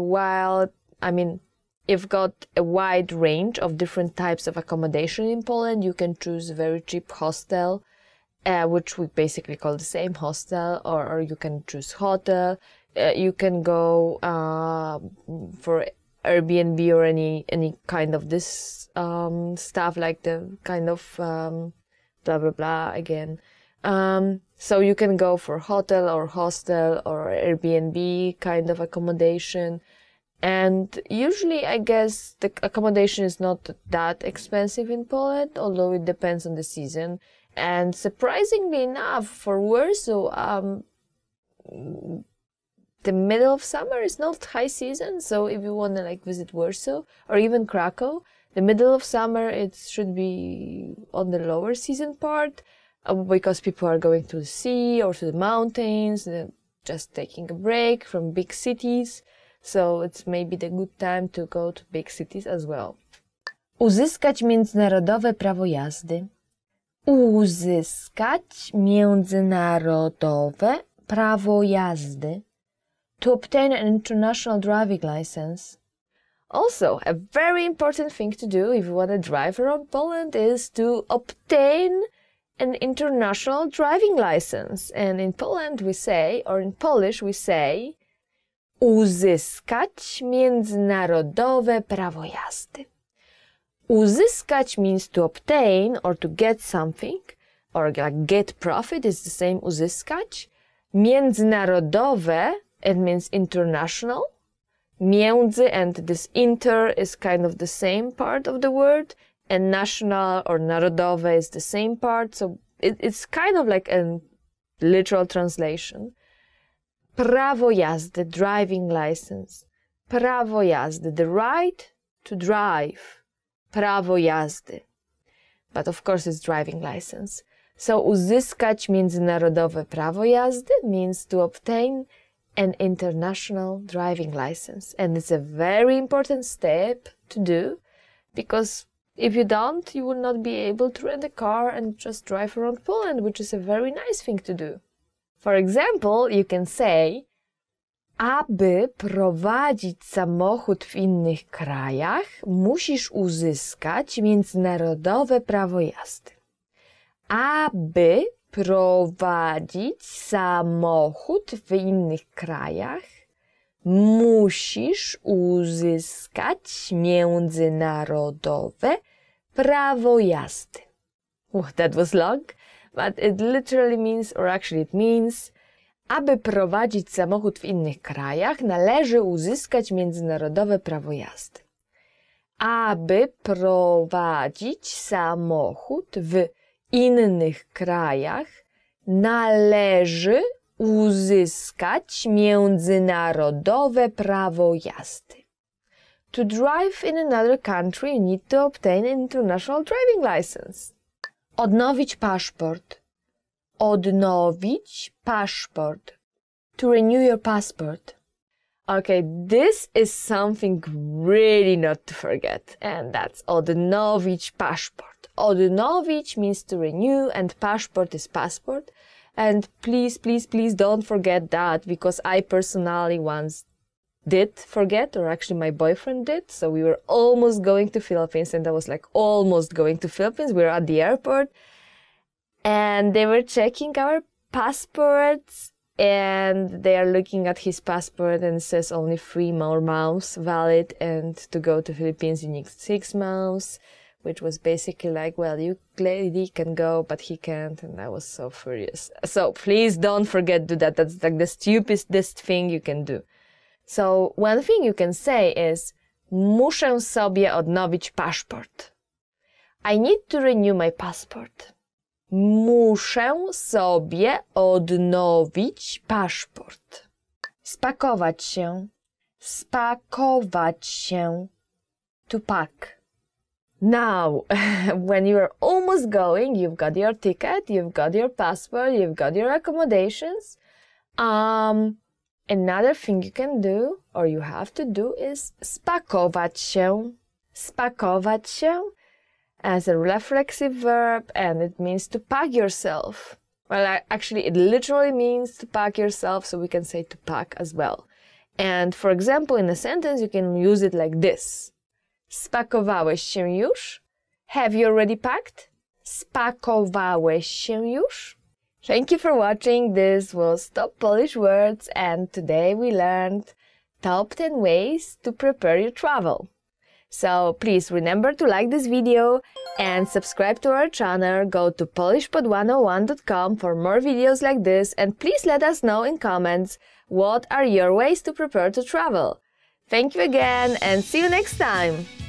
Speaker 2: wide range of different types of accommodation in Poland. You can choose a very cheap hostel, which we basically call the same hostel, or you can choose hotel. You can go for Airbnb or any kind of this stuff, like the kind of blah blah blah again. So you can go for hotel or hostel or Airbnb kind of accommodation. And usually, I guess, the accommodation is not that expensive in Poland, although it depends on the season. And surprisingly enough, for Warsaw, the middle of summer is not high season. So if you want to like visit Warsaw or even Krakow, the middle of summer, it should be on the lower season part, because people are going to the sea or to the mountains, just taking a break from big cities. So it's maybe the good time to go to big cities as well. Uzyskać międzynarodowe prawo jazdy. Uzyskać międzynarodowe prawo jazdy. To obtain an international driving license. Also, a very important thing to do if you want to drive around Poland is to obtain an international driving license. And in Poland we say, or in Polish we say, uzyskać międzynarodowe prawo jazdy. Uzyskać means to obtain or to get something, or like get profit is the same uzyskać. Międzynarodowe, it means international. Między and this inter is kind of the same part of the word, and national or narodowe is the same part, so it's kind of like a literal translation. Prawo jazdy, driving license. Prawo jazdy, the right to drive. Prawo jazdy. But of course it's driving license. So uzyskać międzynarodowe prawo jazdy means to obtain an international driving license. And it's a very important step to do, because if you don't, you will not be able to rent a car and just drive around Poland, which is a very nice thing to do. For example, you can say, aby prowadzić samochód w innych krajach, musisz uzyskać międzynarodowe prawo jazdy. Aby prowadzić samochód w innych krajach, musisz uzyskać międzynarodowe prawo jazdy. Oh, that was long, but it literally means, or actually it means, aby prowadzić samochód w innych krajach, należy uzyskać międzynarodowe prawo jazdy. Aby prowadzić samochód w innych krajach, należy uzyskać międzynarodowe prawo jazdy. To drive in another country, you need to obtain an international driving license. Odnowić paszport. Odnowić paszport. To renew your passport. Okay, this is something really not to forget, and that's odnowić paszport. Odnowić means to renew, and paszport is passport. And please, please, please don't forget that, because I personally once did forget, or actually my boyfriend did. So we were almost going to Philippines, and I was like almost going to Philippines. We were at the airport, and they were checking our passports, and they are looking at his passport, and it says only 3 more months valid, and to go to Philippines you need 6 months, which was basically like, well, you lady can go, but he can't, and I was so furious. So please don't forget to do that. That's like the stupidest thing you can do. So one thing you can say is, muszę sobie odnowić paszport. I need to renew my passport. Muszę sobie odnowić paszport. Spakować się. Spakować się. To pack. Now, when you are almost going, you've got your ticket, you've got your passport, you've got your accommodations. Another thing you can do, or you have to do, is spakować się. Spakować się as a reflexive verb, and it means to pack yourself. Well, actually, it literally means to pack yourself, so we can say to pack as well. And for example, in a sentence, you can use it like this. Spakowałeś się już? Have you already packed? Spakowałeś się już? Thank you for watching. This was Top Polish Words, and today we learned top 10 ways to prepare your travel. So please remember to like this video and subscribe to our channel. Go to polishpod101.com for more videos like this, and please let us know in comments what are your ways to prepare to travel. Thank you again and see you next time!